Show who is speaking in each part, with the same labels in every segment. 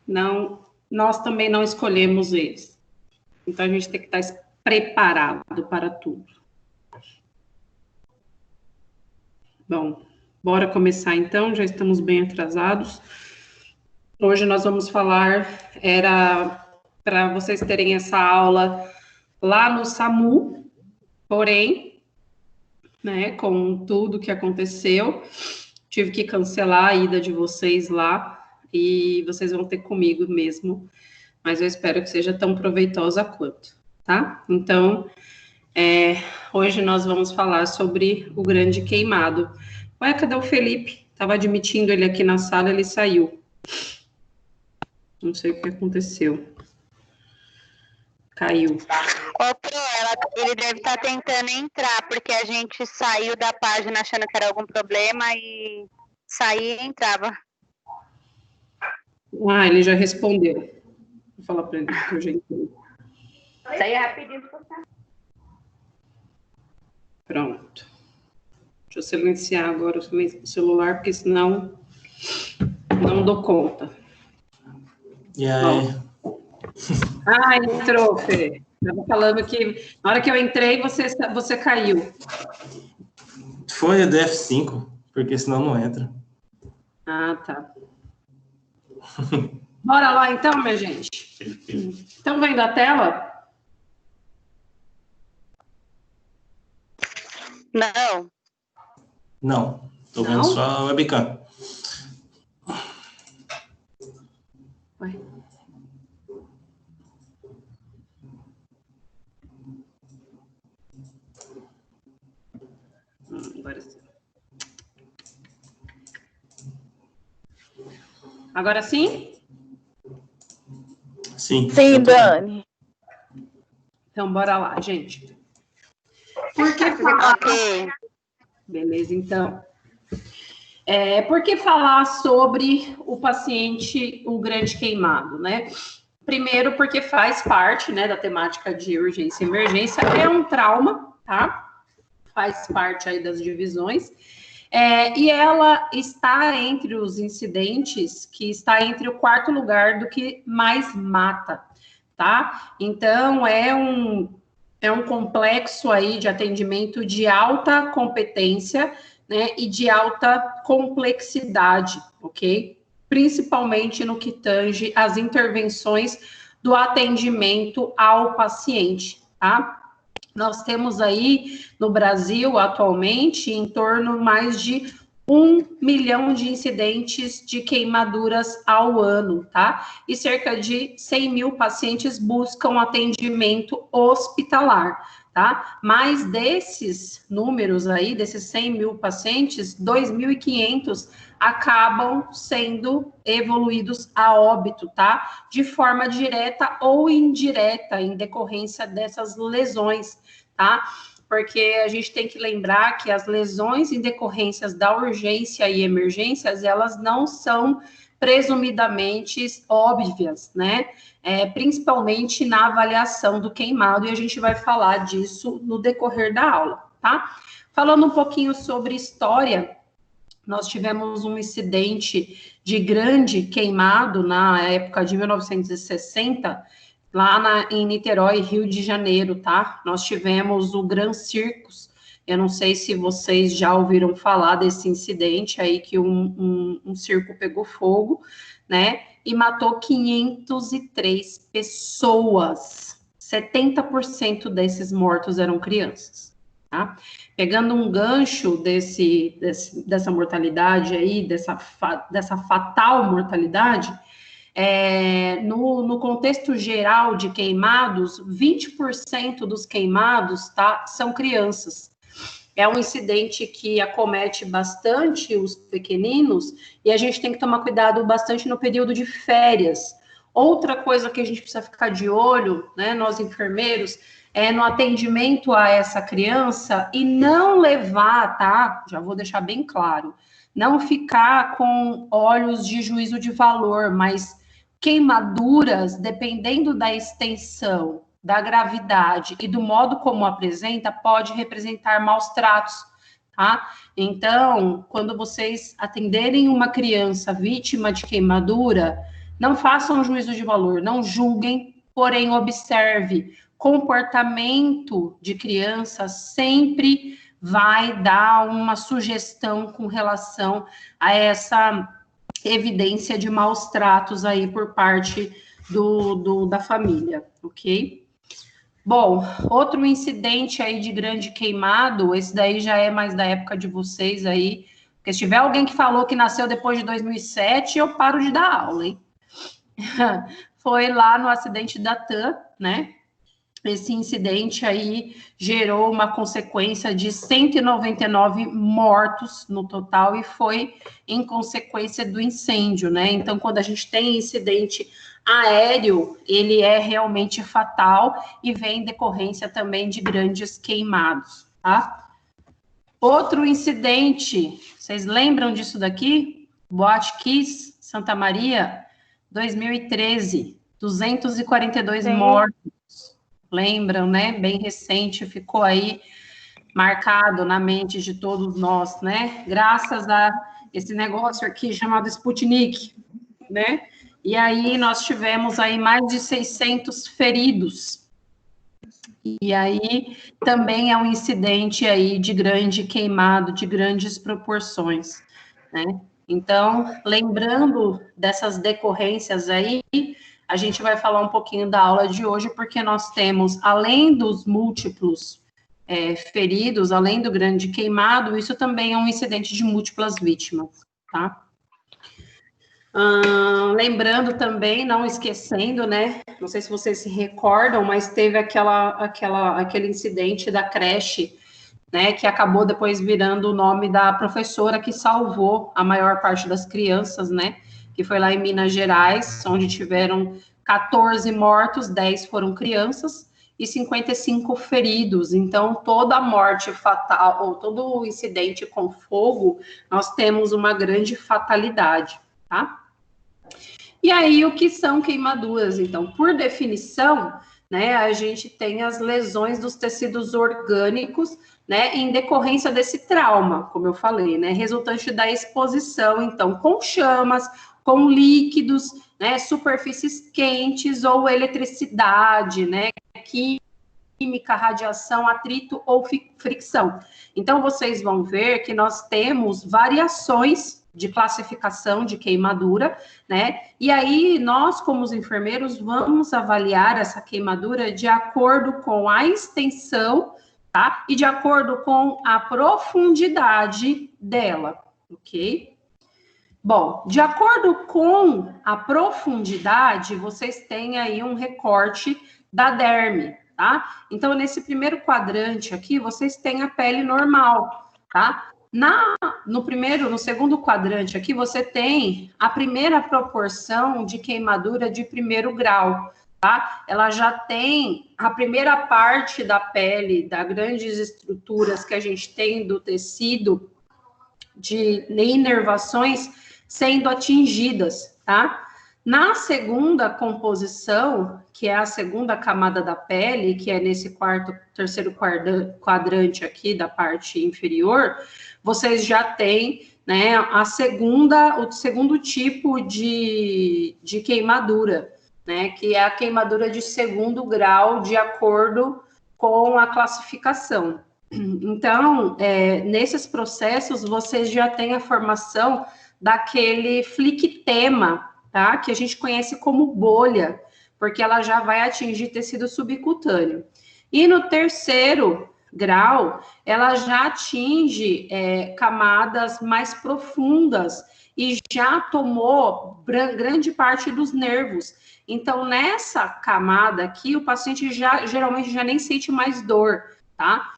Speaker 1: não, nós também não escolhemos eles. Então, a gente tem que estar preparado para tudo. Bom, bora começar então, já estamos bem atrasados. Hoje nós vamos falar, era para vocês terem essa aula lá no SAMU, porém, né, com tudo que aconteceu, tive que cancelar a ida de vocês lá, e vocês vão ter comigo mesmo, mas eu espero que seja tão proveitosa quanto, tá? Então, hoje nós vamos falar sobre o grande queimado. Ué, cadê o Felipe? Estava admitindo ele aqui na sala, ele saiu. Não sei o que aconteceu. Caiu.
Speaker 2: Ô, Pro, ele deve estar tentando entrar, porque a gente saiu da página achando que era algum problema e saía e entrava.
Speaker 1: Ah, ele já respondeu. Vou falar para ele que eu já entrei.
Speaker 2: Saía rapidinho.
Speaker 1: Pronto. Deixa eu silenciar agora o celular, porque senão não dou conta.
Speaker 3: E aí?
Speaker 1: Ah, entrou, Fê. Estava falando que na hora que eu entrei, você caiu.
Speaker 3: Foi o DF5, porque senão não entra.
Speaker 1: Ah, tá. Bora lá então, minha gente. Estão vendo a tela?
Speaker 2: Não.
Speaker 3: Não, tô vendo só a webcam.
Speaker 1: Ué. Agora sim. Agora sim?
Speaker 3: Sim.
Speaker 2: Sim, Dani.
Speaker 1: Então, bora lá, gente. Por que falar?
Speaker 2: Ok.
Speaker 1: Beleza, então. Por que falar sobre o paciente, o grande queimado, né? Primeiro, porque faz parte, né, da temática de urgência e emergência, é um trauma, tá? Faz parte aí das divisões. E ela está entre os incidentes, que está entre o 4º lugar do que mais mata, tá? Então, é um complexo aí de atendimento de alta competência, né, e de alta complexidade, ok? Principalmente no que tange as intervenções do atendimento ao paciente, tá? Nós temos aí no Brasil, atualmente, em torno mais de 1 milhão de incidentes de queimaduras ao ano, tá? E cerca de 100 mil pacientes buscam atendimento hospitalar, tá? Mas desses números aí, desses 100 mil pacientes, 2.500 acabam sendo evoluídos a óbito, tá? De forma direta ou indireta, em decorrência dessas lesões, tá? Porque a gente tem que lembrar que as lesões em decorrências da urgência e emergências, elas não são presumidamente óbvias, né? Principalmente na avaliação do queimado, e a gente vai falar disso no decorrer da aula, tá? Falando um pouquinho sobre história, nós tivemos um incidente de grande queimado na época de 1960, lá em Niterói, Rio de Janeiro, tá? Nós tivemos o Gran Circus. Eu não sei se vocês já ouviram falar desse incidente aí, que um circo pegou fogo, né? E matou 503 pessoas. 70% desses mortos eram crianças, tá? Pegando um gancho dessa mortalidade aí, dessa fatal mortalidade, no contexto geral de queimados, 20% dos queimados, tá, são crianças. É um incidente que acomete bastante os pequeninos e a gente tem que tomar cuidado bastante no período de férias. Outra coisa que a gente precisa ficar de olho, né, nós enfermeiros, é no atendimento a essa criança e não levar, tá? Já vou deixar bem claro, não ficar com olhos de juízo de valor, mas queimaduras, dependendo da extensão, da gravidade e do modo como apresenta, pode representar maus tratos, tá? Então, quando vocês atenderem uma criança vítima de queimadura, Não façam um juízo de valor, não julguem, porém observe. Comportamento de criança sempre vai dar uma sugestão com relação a essa evidência de maus tratos aí por parte da família, ok? Bom, outro incidente aí de grande queimado, esse daí já é mais da época de vocês aí, porque se tiver alguém que falou que nasceu depois de 2007, eu paro de dar aula, hein? Foi lá no acidente da TAM, né? Esse incidente aí gerou uma consequência de 199 mortos no total e foi em consequência do incêndio, né? Então, quando a gente tem incidente aéreo, ele é realmente fatal e vem em decorrência também de grandes queimados, tá? Outro incidente, vocês lembram disso daqui? Boate Kiss, Santa Maria, 2013, 242 mortos. Lembram, né? Bem recente, ficou aí marcado na mente de todos nós, né? Graças a esse negócio aqui chamado Sputnik, né? E aí nós tivemos aí mais de 600 feridos. E aí também é um incidente aí de grande queimado, de grandes proporções, né? Então, lembrando dessas decorrências aí, a gente vai falar um pouquinho da aula de hoje, porque nós temos, além dos múltiplos feridos, além do grande queimado, isso também é um incidente de múltiplas vítimas, tá? Lembrando também, não esquecendo, né? Não sei se vocês se recordam, mas teve aquele incidente da creche, né? Que acabou depois virando o nome da professora que salvou a maior parte das crianças, né? Que foi lá em Minas Gerais, onde tiveram 14 mortos, 10 foram crianças e 55 feridos. Então, toda a morte fatal, ou todo o incidente com fogo, nós temos uma grande fatalidade, tá? E aí, o que são queimaduras? Então, por definição, né, a gente tem as lesões dos tecidos orgânicos, né, em decorrência desse trauma, como eu falei, né, resultante da exposição, então, com chamas, com líquidos, né, superfícies quentes ou eletricidade, né, química, radiação, atrito ou fricção. Então, vocês vão ver que nós temos variações de classificação de queimadura, né? E aí, nós, como os enfermeiros, vamos avaliar essa queimadura de acordo com a extensão, tá? E de acordo com a profundidade dela, ok? Bom, de acordo com a profundidade, vocês têm aí um recorte da derme, tá? Então, nesse primeiro quadrante aqui, vocês têm a pele normal, tá? No segundo quadrante aqui, você tem a primeira proporção de queimadura de primeiro grau, tá? Ela já tem a primeira parte da pele, das grandes estruturas que a gente tem do tecido de inervações sendo atingidas, tá? Na segunda composição, que é a segunda camada da pele, que é nesse terceiro quadrante aqui da parte inferior, vocês já têm, né, o segundo tipo de queimadura, né, que é a queimadura de segundo grau, de acordo com a classificação. Então, nesses processos, vocês já têm a formação daquele flictema, tá? Que a gente conhece como bolha, porque ela já vai atingir tecido subcutâneo. E no terceiro grau, ela já atinge camadas mais profundas e já tomou grande parte dos nervos. Então, nessa camada aqui, o paciente geralmente já nem sente mais dor, tá?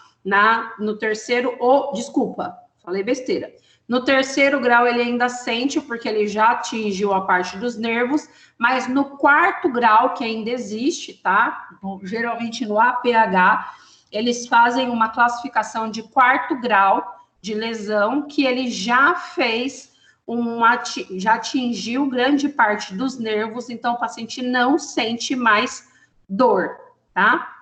Speaker 1: No terceiro, desculpa, falei besteira. No terceiro grau, ele ainda sente, porque ele já atingiu a parte dos nervos, mas no quarto grau, que ainda existe, tá? Geralmente no APH, eles fazem uma classificação de quarto grau de lesão, que ele já fez já atingiu grande parte dos nervos, então o paciente não sente mais dor, tá?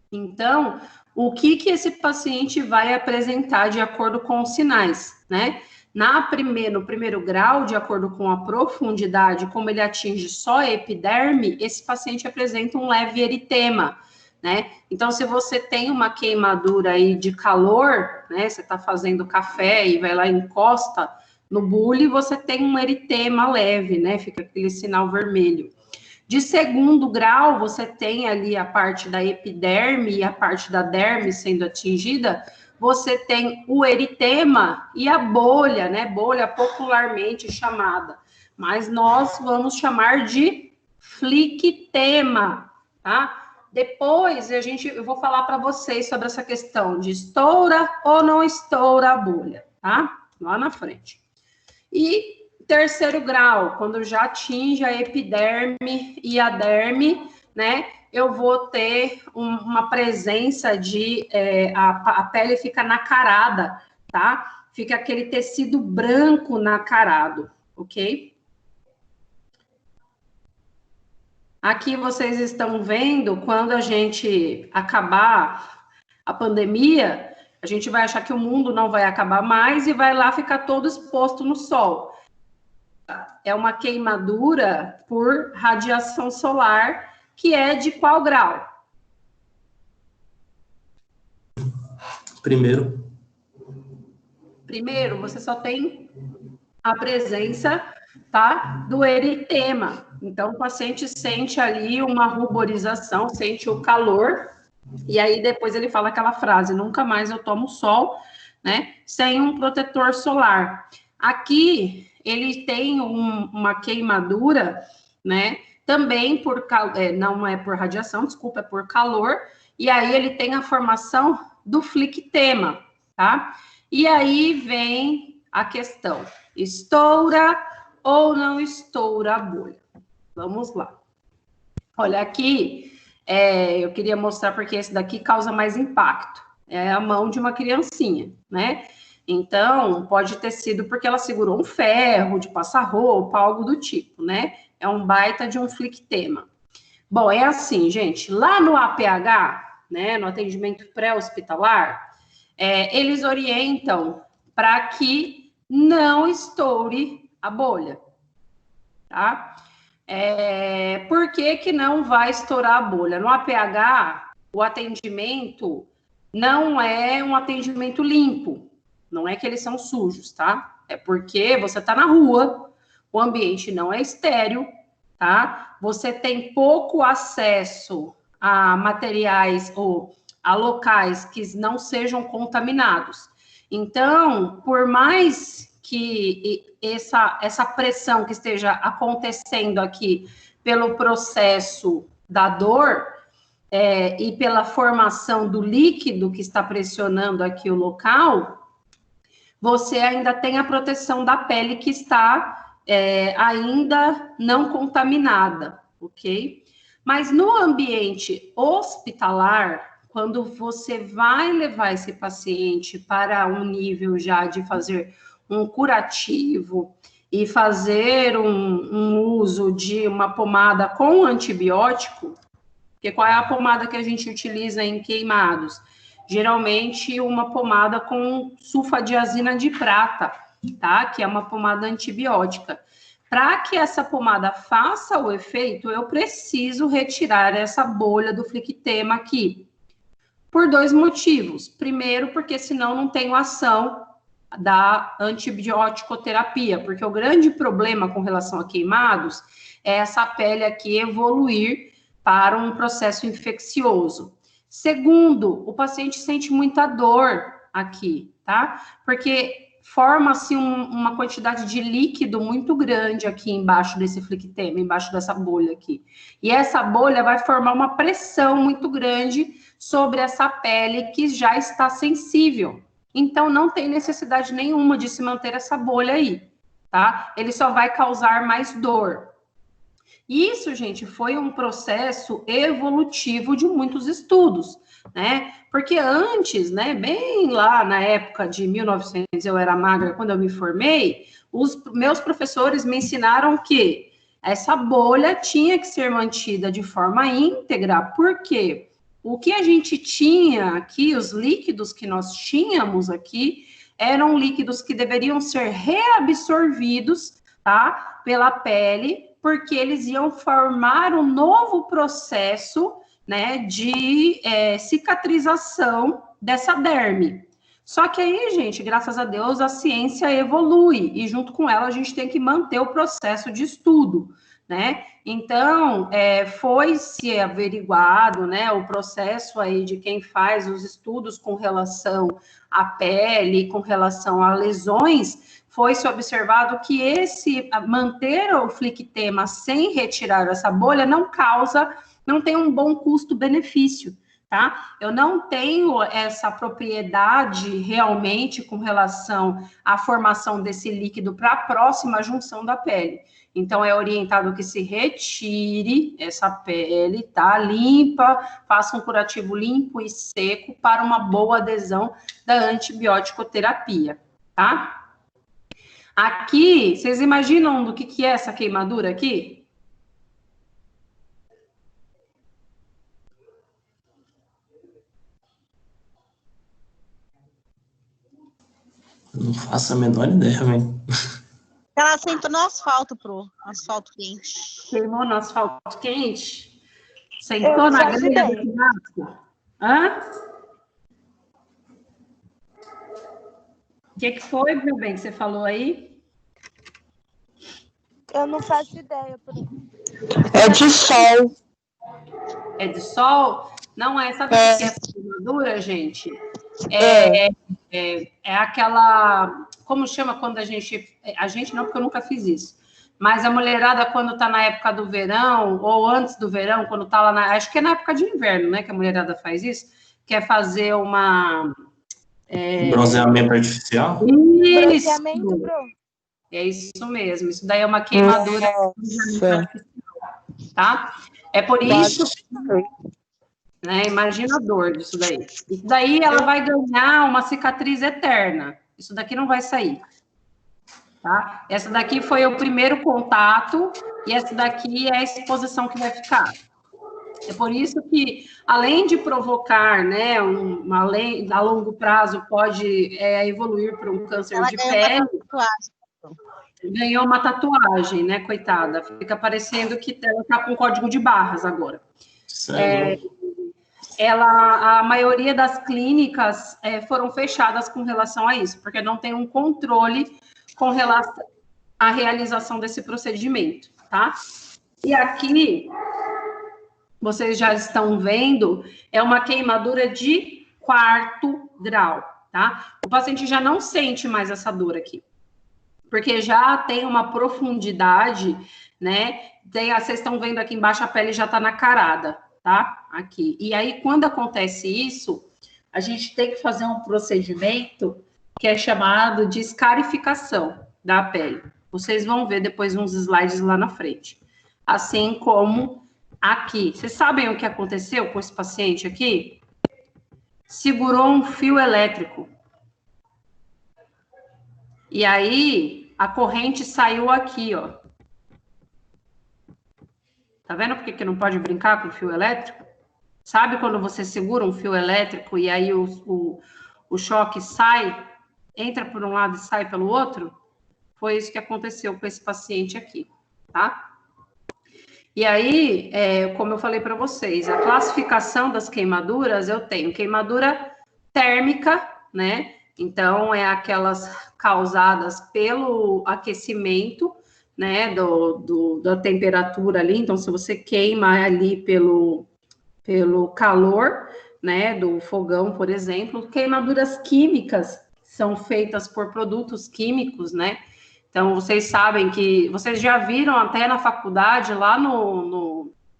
Speaker 1: Então, o que esse paciente vai apresentar de acordo com os sinais, né? No primeiro grau, de acordo com a profundidade, como ele atinge só a epiderme, esse paciente apresenta um leve eritema, né? Então, se você tem uma queimadura aí de calor, né? Você está fazendo café e vai lá e encosta no bule, você tem um eritema leve, né? Fica aquele sinal vermelho. De segundo grau, você tem ali a parte da epiderme e a parte da derme sendo atingida, você tem o eritema e a bolha, né? Bolha popularmente chamada. Mas nós vamos chamar de flictema, tá? Depois eu vou falar para vocês sobre essa questão de estoura ou não estoura a bolha, tá? Lá na frente. E terceiro grau, quando já atinge a epiderme e a derme, né? Eu vou ter uma presença de... a pele fica nacarada, tá? Fica aquele tecido branco nacarado, ok? Aqui vocês estão vendo, quando a gente acabar a pandemia, a gente vai achar que o mundo não vai acabar mais e vai lá ficar todo exposto no sol. É uma queimadura por radiação solar, que é de qual grau?
Speaker 3: Primeiro.
Speaker 1: Primeiro, você só tem a presença, tá, do eritema. Então, o paciente sente ali uma ruborização, sente o calor, e aí depois ele fala aquela frase, nunca mais eu tomo sol, né, sem um protetor solar. Aqui, ele tem uma queimadura, né, também não é por radiação, desculpa, é por calor, e aí ele tem a formação do flictema, tá? E aí vem a questão, estoura ou não estoura a bolha? Vamos lá. Olha, aqui, eu queria mostrar porque esse daqui causa mais impacto. É a mão de uma criancinha, né? Então, pode ter sido porque ela segurou um ferro de passar roupa, algo do tipo, né? É um baita de um flictema. Bom, é assim, gente, lá no APH, né, no atendimento pré-hospitalar, eles orientam para que não estoure a bolha, tá? Por que não vai estourar a bolha? No APH, o atendimento não é um atendimento limpo, não é que eles são sujos, tá? É porque você tá na rua, o ambiente não é estéril, tá? Você tem pouco acesso a materiais ou a locais que não sejam contaminados. Então, por mais que essa pressão que esteja acontecendo aqui pelo processo da dor e pela formação do líquido que está pressionando aqui o local, você ainda tem a proteção da pele que está ainda não contaminada, ok? Mas no ambiente hospitalar, quando você vai levar esse paciente para um nível já de fazer um curativo e fazer um uso de uma pomada com antibiótico, porque qual é a pomada que a gente utiliza em queimados? Geralmente uma pomada com sulfadiazina de prata, tá? Que é uma pomada antibiótica. Para que essa pomada faça o efeito, eu preciso retirar essa bolha do flictema aqui. Por dois motivos. Primeiro, porque senão não tenho ação da antibiótico-terapia, porque o grande problema com relação a queimados é essa pele aqui evoluir para um processo infeccioso. Segundo, o paciente sente muita dor aqui, tá? Porque forma-se uma quantidade de líquido muito grande aqui embaixo desse flictema, embaixo dessa bolha aqui. E essa bolha vai formar uma pressão muito grande sobre essa pele que já está sensível. Então, não tem necessidade nenhuma de se manter essa bolha aí, tá? Ele só vai causar mais dor. Isso, gente, foi um processo evolutivo de muitos estudos, né? Porque antes, né, bem lá na época de 1900, eu era magra quando eu me formei, os meus professores me ensinaram que essa bolha tinha que ser mantida de forma íntegra, porque o que a gente tinha aqui, os líquidos que nós tínhamos aqui, eram líquidos que deveriam ser reabsorvidos, tá, pela pele, porque eles iam formar um novo processo, né, de cicatrização dessa derme. Só que aí, gente, graças a Deus, a ciência evolui, e junto com ela a gente tem que manter o processo de estudo, né? Então, foi-se averiguado, né, o processo aí de quem faz os estudos com relação à pele, com relação a lesões, foi-se observado que manter o flictema sem retirar essa bolha não tem um bom custo-benefício, tá? Eu não tenho essa propriedade realmente com relação à formação desse líquido para a próxima junção da pele. Então, é orientado que se retire essa pele, tá? Limpa, faça um curativo limpo e seco para uma boa adesão da antibiótico-terapia, tá? Aqui, vocês imaginam do que é essa queimadura aqui?
Speaker 3: Não faço a menor ideia, velho.
Speaker 4: Ela sentou no asfalto, asfalto quente.
Speaker 1: Queimou no asfalto quente? Sentou na grelha do churrasco? Hã? O que foi, meu bem, que você falou aí?
Speaker 5: Eu não faço ideia.
Speaker 4: É de sol.
Speaker 1: É de sol? Não é, sabe o que é essa queimadura, gente? É aquela, como chama quando a gente não, porque eu nunca fiz isso, mas a mulherada quando tá na época do verão, ou antes do verão, quando tá lá, acho que é na época de inverno, né, que a mulherada faz isso, quer fazer uma...
Speaker 3: Bronzeamento artificial?
Speaker 1: Isso!
Speaker 5: Bronzeamento, bro.
Speaker 1: É isso mesmo, isso daí é uma queimadura tá? É por isso, né, imagina a dor disso daí. Isso daí ela vai ganhar uma cicatriz eterna, isso daqui não vai sair, tá? Essa daqui foi o primeiro contato, e essa daqui é a exposição que vai ficar. É por isso que, além de provocar, né, a longo prazo pode evoluir para um câncer de pele, ganhou uma tatuagem, né, coitada. Fica parecendo que ela está com código de barras agora. A maioria das clínicas foram fechadas com relação a isso, porque não tem um controle com relação à realização desse procedimento, tá? E aqui, vocês já estão vendo, é uma queimadura de 4º grau, tá? O paciente já não sente mais essa dor aqui, porque já tem uma profundidade, né? Vocês estão vendo aqui embaixo, a pele já tá nacarada, tá? Aqui. E aí, quando acontece isso, a gente tem que fazer um procedimento que é chamado de escarificação da pele. Vocês vão ver depois uns slides lá na frente. Assim como aqui. Vocês sabem o que aconteceu com esse paciente aqui? Segurou um fio elétrico. E aí, a corrente saiu aqui, ó. Tá vendo por que não pode brincar com fio elétrico? Sabe quando você segura um fio elétrico e aí o choque sai, entra por um lado e sai pelo outro? Foi isso que aconteceu com esse paciente aqui, tá? E aí, como eu falei para vocês, a classificação das queimaduras, eu tenho queimadura térmica, né? Então, é aquelas causadas pelo aquecimento, né, da temperatura ali. Então, se você queima ali pelo calor, né, do fogão, por exemplo. Queimaduras químicas são feitas por produtos químicos, né? Então, vocês sabem que... Vocês já viram até na faculdade, lá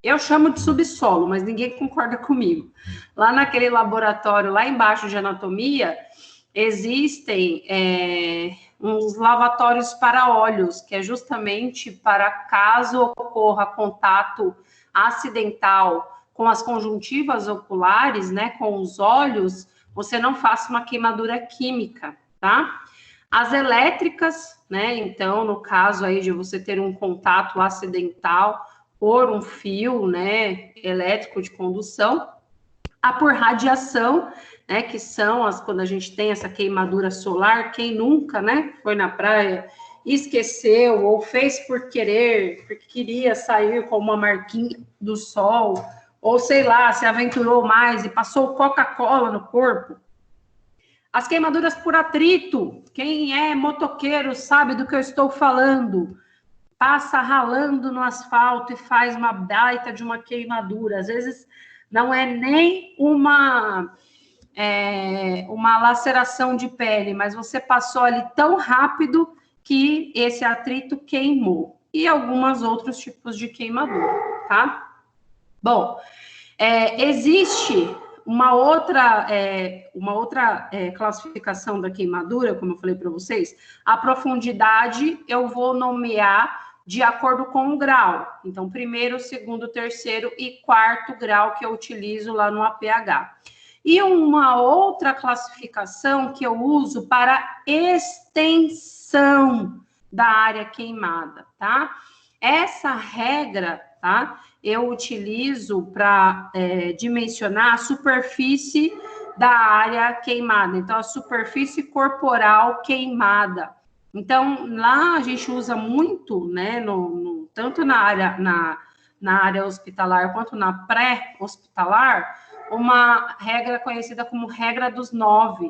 Speaker 1: eu chamo de subsolo, mas ninguém concorda comigo. Lá naquele laboratório, lá embaixo de anatomia, existem uns lavatórios para óleos, que é justamente para caso ocorra contato acidental com as conjuntivas oculares, né, com os olhos, você não faça uma queimadura química, tá? As elétricas, né, então, no caso aí de você ter um contato acidental por um fio, né, elétrico de condução, a por radiação, né? Que são quando a gente tem essa queimadura solar, quem nunca, né? Foi na praia, esqueceu ou fez por querer, porque queria sair com uma marquinha do sol, ou sei lá, se aventurou mais e passou Coca-Cola no corpo. As queimaduras por atrito, quem é motoqueiro sabe do que eu estou falando. Passa ralando no asfalto e faz uma baita de uma queimadura. Às vezes não é nem uma laceração de pele, mas você passou ali tão rápido que esse atrito queimou. E alguns outros tipos de queimadura, tá? Bom, existe uma outra classificação da queimadura, como eu falei para vocês. A profundidade eu vou nomear de acordo com o grau. Então, primeiro, segundo, terceiro e quarto grau que eu utilizo lá no APH. E uma outra classificação que eu uso para extensão da área queimada, tá? Essa regra, tá? Eu utilizo para dimensionar a superfície da área queimada. Então, a superfície corporal queimada. Então, lá a gente usa muito, né, tanto na área hospitalar quanto na pré-hospitalar, uma regra conhecida como regra dos 9,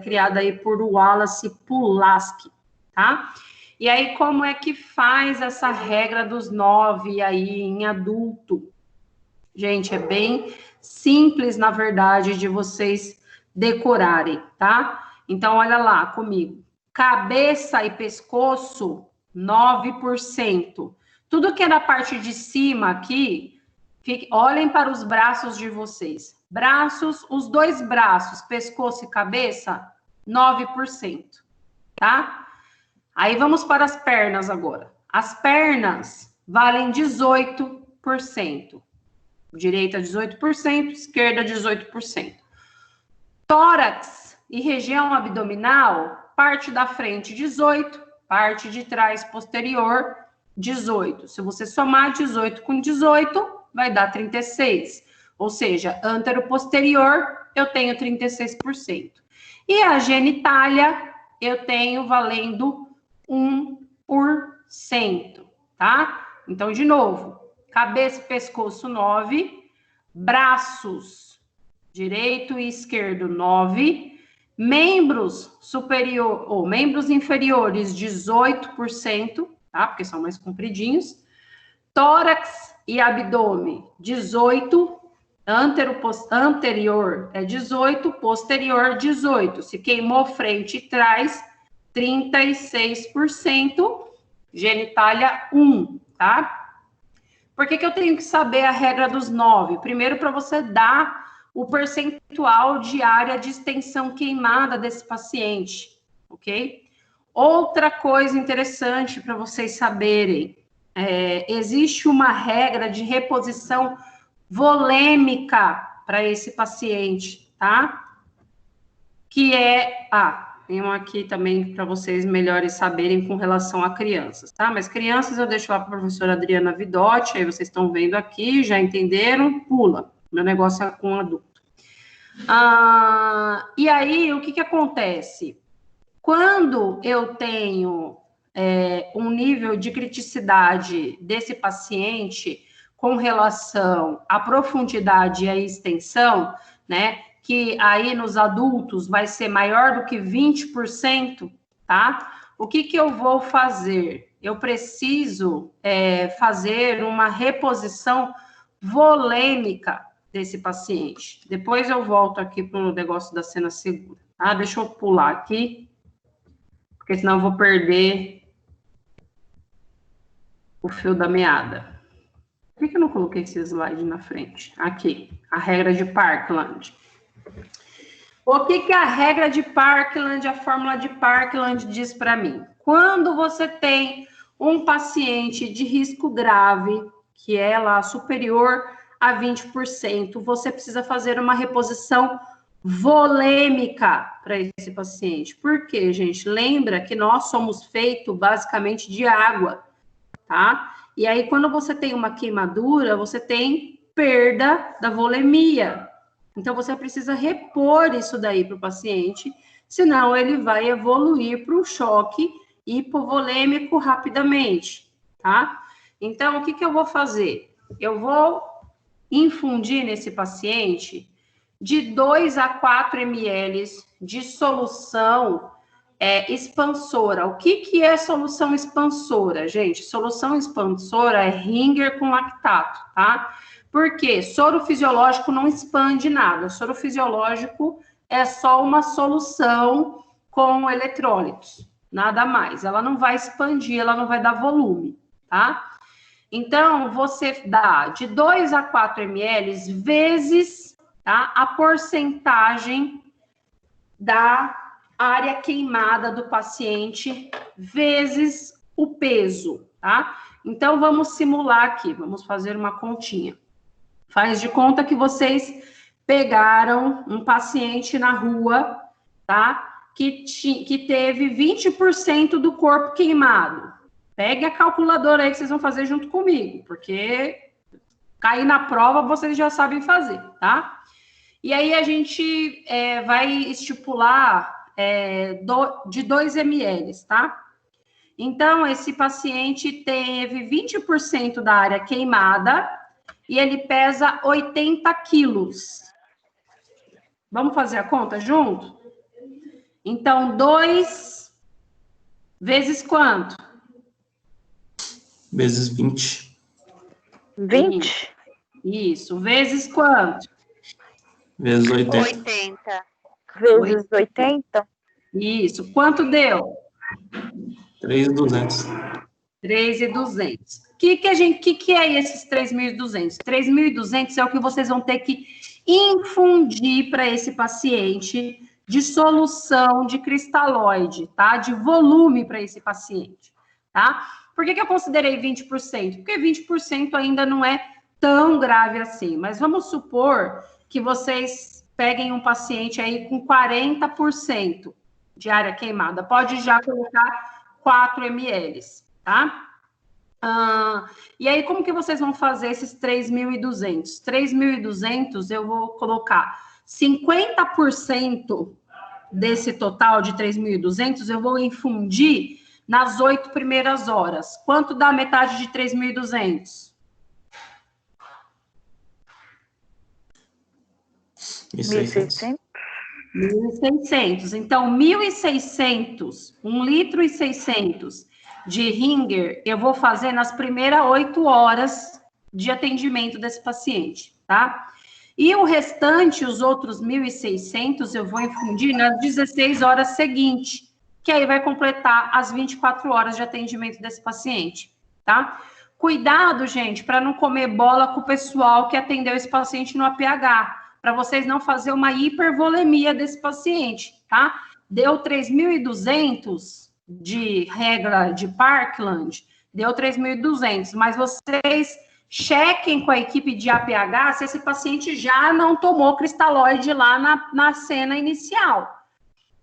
Speaker 1: criada aí por Wallace Pulaski, tá? E aí, como é que faz essa regra dos 9 aí em adulto? Gente, é bem simples, na verdade, de vocês decorarem, tá? Então, olha lá comigo. Cabeça e pescoço, 9%. Tudo que é da parte de cima aqui, olhem para os braços de vocês. Braços, os dois braços, pescoço e cabeça, 9%, tá? Aí vamos para as pernas agora. As pernas valem 18%. Direita, 18%, esquerda, 18%. Tórax e região abdominal, parte da frente, 18%, parte de trás, posterior, 18%. Se você somar 18 com 18, vai dar 36%. Ou seja, antero-posterior, eu tenho 36%. E a genitália, eu tenho valendo 1%, tá? Então, de novo, cabeça e pescoço, 9%, braços, direito e esquerdo, 9%, membros inferiores, 18%, tá? Porque são mais compridinhos. Tórax e abdômen, 18%. Anterior é 18%, posterior, 18%. Se queimou frente e trás, 36%. Genitália, 1%, tá? Por que eu tenho que saber a regra dos 9? Primeiro, para você dar o percentual de área de extensão queimada desse paciente, ok? Outra coisa interessante para vocês saberem, existe uma regra de reposição volêmica para esse paciente, tá? Que tem um aqui também para vocês melhores saberem com relação a crianças, tá? Mas crianças eu deixo lá para a professora Adriana Vidotti, aí vocês estão vendo aqui, já entenderam? Pula. Meu negócio é com adulto. E aí, o que acontece? Quando eu tenho um nível de criticidade desse paciente com relação à profundidade e à extensão, né? Que aí nos adultos vai ser maior do que 20%, tá? O que eu vou fazer? Eu preciso fazer uma reposição volêmica desse paciente. Depois eu volto aqui para o negócio da cena segura, tá? Deixa eu pular aqui, porque senão eu vou perder o fio da meada. Por que eu não coloquei esse slide na frente? Aqui, a regra de Parkland. O que a regra de Parkland, a fórmula de Parkland diz para mim? Quando você tem um paciente de risco grave, que é lá superior a 20%, você precisa fazer uma reposição volêmica para esse paciente. Por quê, gente? Lembra que nós somos feitos basicamente de água, tá? E aí, quando você tem uma queimadura, você tem perda da volemia. Então, você precisa repor isso daí para o paciente, senão ele vai evoluir para o choque hipovolêmico rapidamente, tá? Então, o que que eu vou fazer? Eu vou infundir nesse paciente de 2 a 4 ml de solução expansora. O que que é solução expansora, gente? Solução expansora é Ringer com lactato, tá? Porque soro fisiológico não expande nada. Soro fisiológico é só uma solução com eletrólitos, nada mais. Ela não vai expandir, ela não vai dar volume, tá? Então, você dá de 2 a 4 ml vezes, tá, a porcentagem da área queimada do paciente vezes o peso, tá? Então, vamos simular aqui, vamos fazer uma continha. Faz de conta que vocês pegaram um paciente na rua, tá? Que teve 20% do corpo queimado. Pegue a calculadora aí que vocês vão fazer junto comigo, porque cair na prova vocês já sabem fazer, tá? E aí a gente vai estipular de 2 ml, tá? Então, esse paciente teve 20% da área queimada e ele pesa 80 quilos. Vamos fazer a conta junto? Então, 2 vezes quanto?
Speaker 3: Vezes 20.
Speaker 2: 20?
Speaker 1: Isso. Vezes quanto?
Speaker 3: Vezes 80.
Speaker 2: 80.
Speaker 5: Vezes 80?
Speaker 1: Isso. Quanto deu?
Speaker 3: 3.200.
Speaker 1: 3.200. O que é esses 3.200? 3.200 é o que vocês vão ter que infundir para esse paciente de solução de cristalóide, tá? De volume para esse paciente, tá? Por que eu considerei 20%? Porque 20% ainda não é tão grave assim. Mas vamos supor que vocês peguem um paciente aí com 40% de área queimada. Pode já colocar 4 ml, tá? E aí, como que vocês vão fazer esses 3.200? 3.200, eu vou colocar 50% desse total de 3.200, eu vou infundir nas 8 primeiras horas. Quanto dá metade de 3.200?
Speaker 3: 1.600.
Speaker 1: 1.600. Então, 1.600, 1 litro e 600 de Ringer, eu vou fazer nas primeiras 8 horas de atendimento desse paciente, tá? E o restante, os outros 1.600, eu vou infundir nas 16 horas seguintes, que aí vai completar as 24 horas de atendimento desse paciente, tá? Cuidado, gente, para não comer bola com o pessoal que atendeu esse paciente no APH, para vocês não fazer uma hipervolemia desse paciente, tá? Deu 3.200 de regra de Parkland, deu 3.200, mas vocês chequem com a equipe de APH se esse paciente já não tomou cristalóide lá na cena inicial,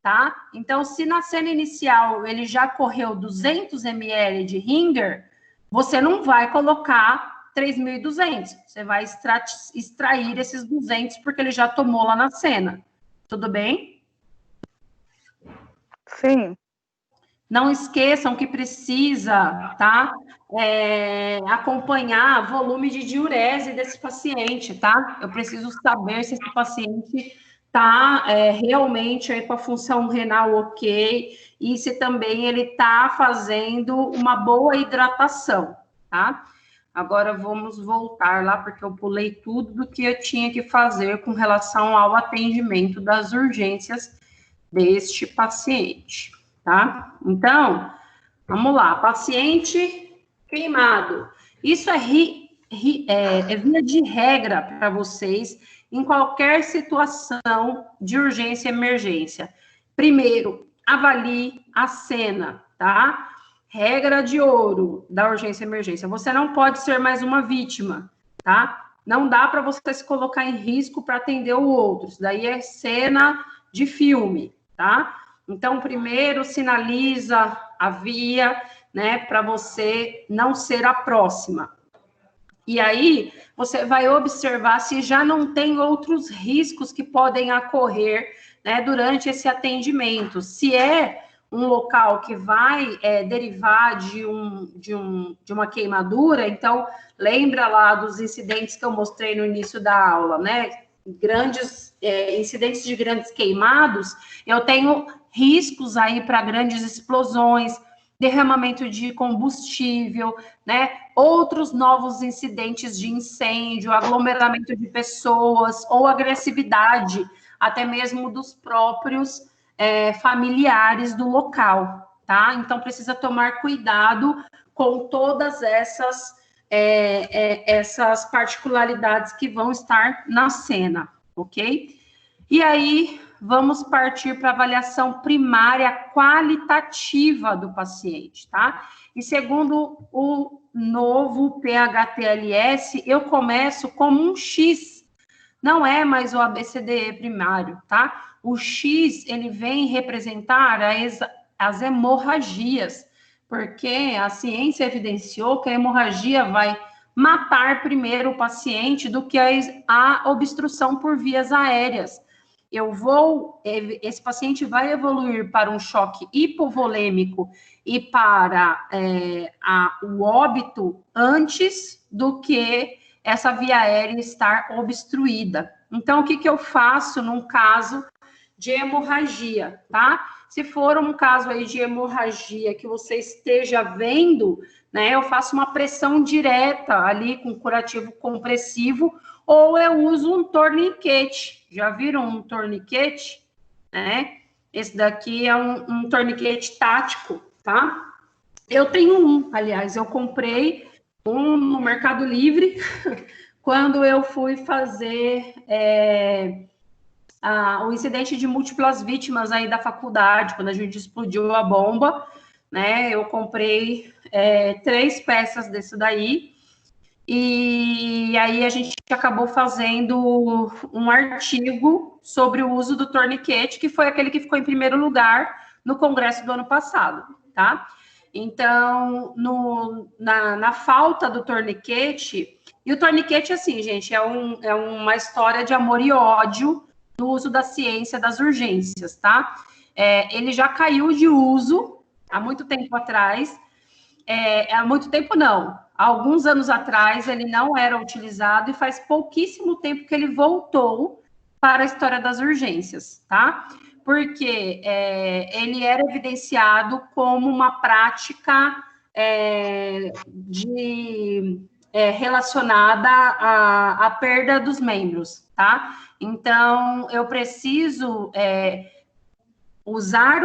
Speaker 1: tá? Então, se na cena inicial ele já correu 200 ml de Ringer, você não vai colocar 3.200, você vai extrair esses 200 porque ele já tomou lá na cena. Tudo bem?
Speaker 5: Sim.
Speaker 1: Não esqueçam que precisa, tá? Acompanhar volume de diurese desse paciente, tá? Eu preciso saber se esse paciente tá realmente aí com a função renal ok e se também ele tá fazendo uma boa hidratação, tá? Agora vamos voltar lá, porque eu pulei tudo do que eu tinha que fazer com relação ao atendimento das urgências deste paciente, tá? Então, vamos lá, paciente queimado. Isso é via de regra para vocês em qualquer situação de urgência e emergência. Primeiro, avalie a cena, tá? Regra de ouro da urgência e emergência. Você não pode ser mais uma vítima, tá? Não dá para você se colocar em risco para atender o outro. Isso daí é cena de filme, tá? Então, primeiro, sinaliza a via, né, para você não ser a próxima. E aí, você vai observar se já não tem outros riscos que podem ocorrer, né, durante esse atendimento. Se é um local que vai derivar de uma queimadura, então, lembra lá dos incidentes que eu mostrei no início da aula, né? Grandes incidentes de grandes queimados, eu tenho riscos aí para grandes explosões, derramamento de combustível, né? Outros novos incidentes de incêndio, aglomeramento de pessoas ou agressividade, até mesmo dos próprios familiares do local, tá? Então, precisa tomar cuidado com todas essas particularidades que vão estar na cena, ok? E aí, vamos partir para a avaliação primária qualitativa do paciente, tá? E segundo o novo PHTLS, eu começo como um X, não é mais o ABCDE primário, tá? O X, ele vem representar as hemorragias, porque a ciência evidenciou que a hemorragia vai matar primeiro o paciente do que a obstrução por vias aéreas. Esse paciente vai evoluir para um choque hipovolêmico e para o óbito antes do que essa via aérea estar obstruída. Então, o que eu faço num caso de hemorragia, tá? Se for um caso aí de hemorragia que você esteja vendo, né, eu faço uma pressão direta ali com curativo compressivo, ou eu uso um torniquete. Já viram um torniquete? Né? Esse daqui é um torniquete tático, tá? Eu tenho um, aliás, eu comprei um no Mercado Livre quando eu fui fazer o incidente de múltiplas vítimas aí da faculdade, quando a gente explodiu a bomba, né? Eu comprei 3 peças desse daí, e aí a gente acabou fazendo um artigo sobre o uso do torniquete, que foi aquele que ficou em primeiro lugar no congresso do ano passado, tá? Então, na falta do torniquete, e o torniquete, assim, gente, é uma história de amor e ódio no uso da ciência das urgências, tá? Ele já caiu de uso há muito tempo atrás, há muito tempo não, há alguns anos atrás ele não era utilizado e faz pouquíssimo tempo que ele voltou para a história das urgências, tá? Porque ele era evidenciado como uma prática relacionada à perda dos membros, tá? Então, eu preciso usar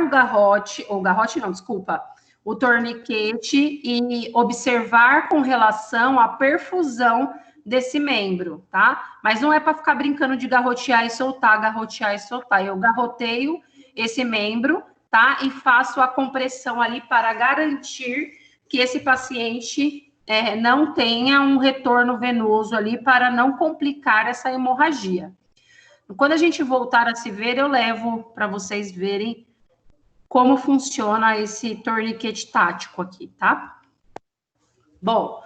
Speaker 1: o torniquete e observar com relação à perfusão desse membro, tá? Mas não é para ficar brincando de garrotear e soltar. Eu garroteio esse membro, tá? E faço a compressão ali para garantir que esse paciente não tenha um retorno venoso ali para não complicar essa hemorragia. Quando a gente voltar a se ver, eu levo para vocês verem como funciona esse torniquete tático aqui, tá? Bom,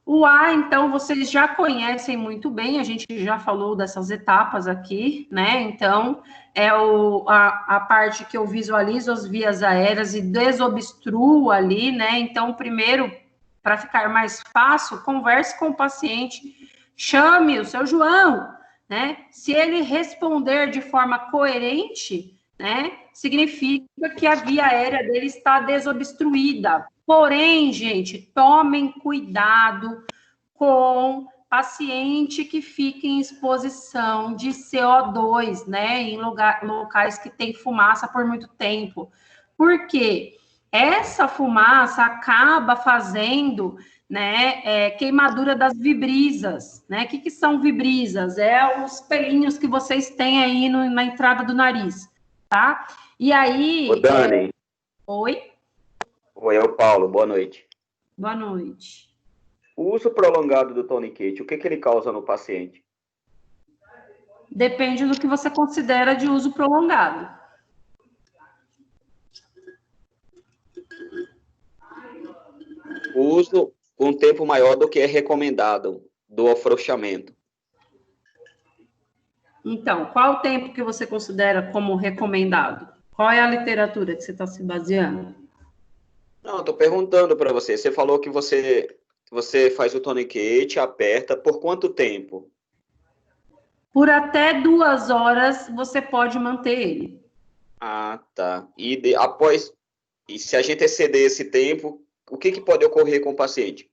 Speaker 1: o A, então, vocês já conhecem muito bem, a gente já falou dessas etapas aqui, né? Então, é a parte que eu visualizo as vias aéreas e desobstruo ali, né? Então, primeiro, para ficar mais fácil, converse com o paciente, chame o seu João, né? Se ele responder de forma coerente, né, significa que a via aérea dele está desobstruída. Porém, gente, tomem cuidado com paciente que fica em exposição de CO2, né, em locais que tem fumaça por muito tempo. Por quê? Essa fumaça acaba fazendo, né, queimadura das vibrisas, né? O que são vibrisas? Os pelinhos que vocês têm aí na entrada do nariz, tá? E aí...
Speaker 6: Ô, Dani.
Speaker 1: Oi?
Speaker 6: Oi, é o Paulo, boa noite.
Speaker 1: Boa noite.
Speaker 6: O uso prolongado do torniquete, o que ele causa no paciente?
Speaker 1: Depende do que você considera de uso prolongado.
Speaker 6: O uso com tempo maior do que é recomendado. do afrouxamento.
Speaker 1: Então, qual o tempo que você considera como recomendado? Qual é a literatura que você está se baseando?
Speaker 6: Não, estou perguntando para você. Você falou que você faz o tourniquet, aperta, por quanto tempo?
Speaker 1: Por até 2 horas você pode manter ele.
Speaker 6: Ah, tá. E se a gente exceder esse tempo, o que pode ocorrer com o paciente?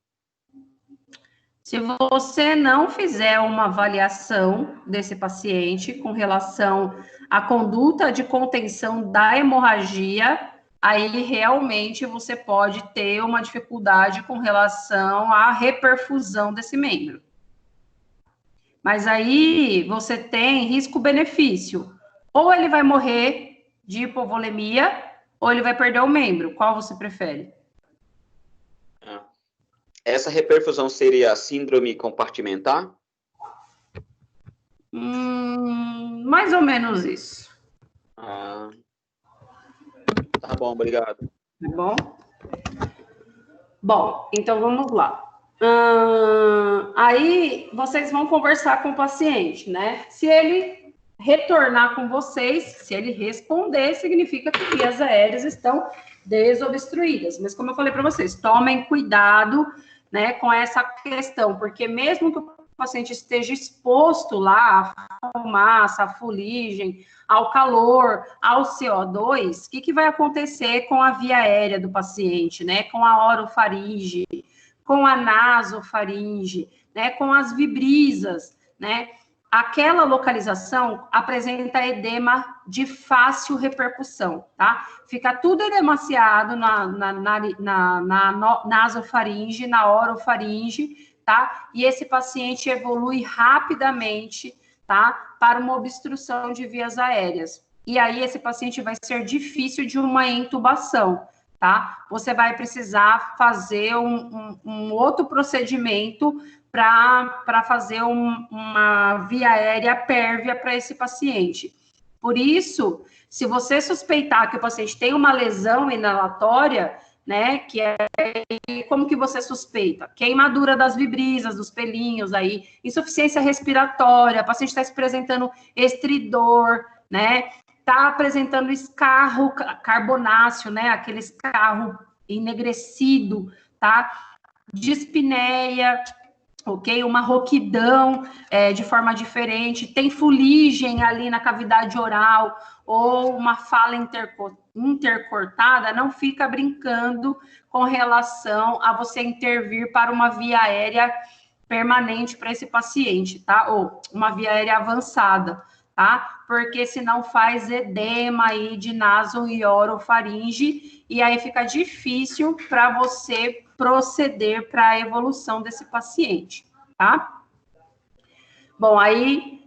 Speaker 1: Se você não fizer uma avaliação desse paciente com relação à conduta de contenção da hemorragia, aí realmente você pode ter uma dificuldade com relação à reperfusão desse membro. Mas aí você tem risco-benefício. Ou ele vai morrer de hipovolemia, ou ele vai perder o membro. Qual você prefere?
Speaker 6: Essa reperfusão seria a síndrome compartimentar?
Speaker 1: Mais ou menos isso.
Speaker 6: Ah, tá bom, obrigado.
Speaker 1: Tá bom? Bom, então vamos lá. Aí vocês vão conversar com o paciente, né? Se ele retornar com vocês, se ele responder, significa que vias aéreas estão desobstruídas. Mas como eu falei para vocês, tomem cuidado, né, com essa questão, porque mesmo que o paciente esteja exposto lá à fumaça, à fuligem, ao calor, ao CO2, o que vai acontecer com a via aérea do paciente, né? Com a orofaringe, com a nasofaringe, né? Com as vibrisas, né? Aquela localização apresenta edema de fácil repercussão, tá? Fica tudo edemaciado na nasofaringe, na orofaringe, tá? E esse paciente evolui rapidamente, tá? Para uma obstrução de vias aéreas. E aí esse paciente vai ser difícil de uma intubação, tá? Você vai precisar fazer um outro procedimento para fazer uma via aérea pérvia para esse paciente. Por isso, se você suspeitar que o paciente tem uma lesão inalatória, né, que é, como que você suspeita? Queimadura das vibrisas, dos pelinhos aí, insuficiência respiratória, o paciente está apresentando estridor, né, está apresentando escarro carbonáceo, né, aquele escarro enegrecido, tá, dispneia, ok? Uma rouquidão de forma diferente, tem fuligem ali na cavidade oral, ou uma fala intercortada, não fica brincando com relação a você intervir para uma via aérea permanente para esse paciente, tá? Ou uma via aérea avançada, tá? Porque senão faz edema aí de naso e orofaringe, e aí fica difícil para você proceder para a evolução desse paciente, tá? Bom, aí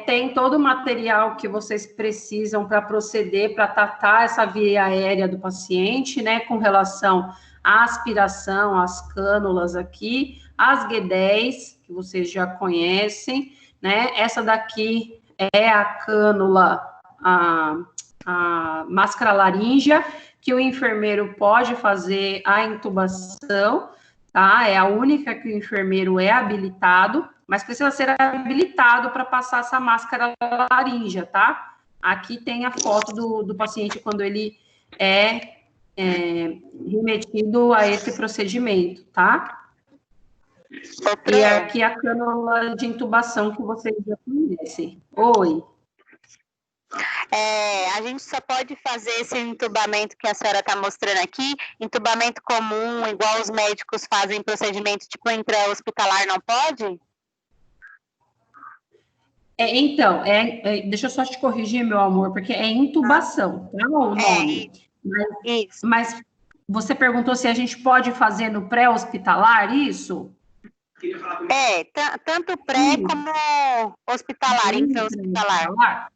Speaker 1: tem todo o material que vocês precisam para proceder, para tratar essa via aérea do paciente, né, com relação à aspiração, às cânulas aqui, as G10, que vocês já conhecem, né, essa daqui é a cânula, a máscara laríngea, que o enfermeiro pode fazer a intubação, tá? É a única que o enfermeiro é habilitado, mas precisa ser habilitado para passar essa máscara laríngea, tá? Aqui tem a foto do paciente quando ele é remetido a esse procedimento, tá? E aqui a cânula de intubação que vocês já conhecem. Oi.
Speaker 2: A gente só pode fazer esse entubamento que a senhora está mostrando aqui, entubamento comum, igual os médicos fazem procedimento tipo intra-hospitalar, não pode?
Speaker 1: Então, deixa eu só te corrigir, meu amor, porque é intubação, tá? O nome. Mas você perguntou se a gente pode fazer no pré-hospitalar, isso?
Speaker 2: Tanto pré como hospitalar, intra-hospitalar.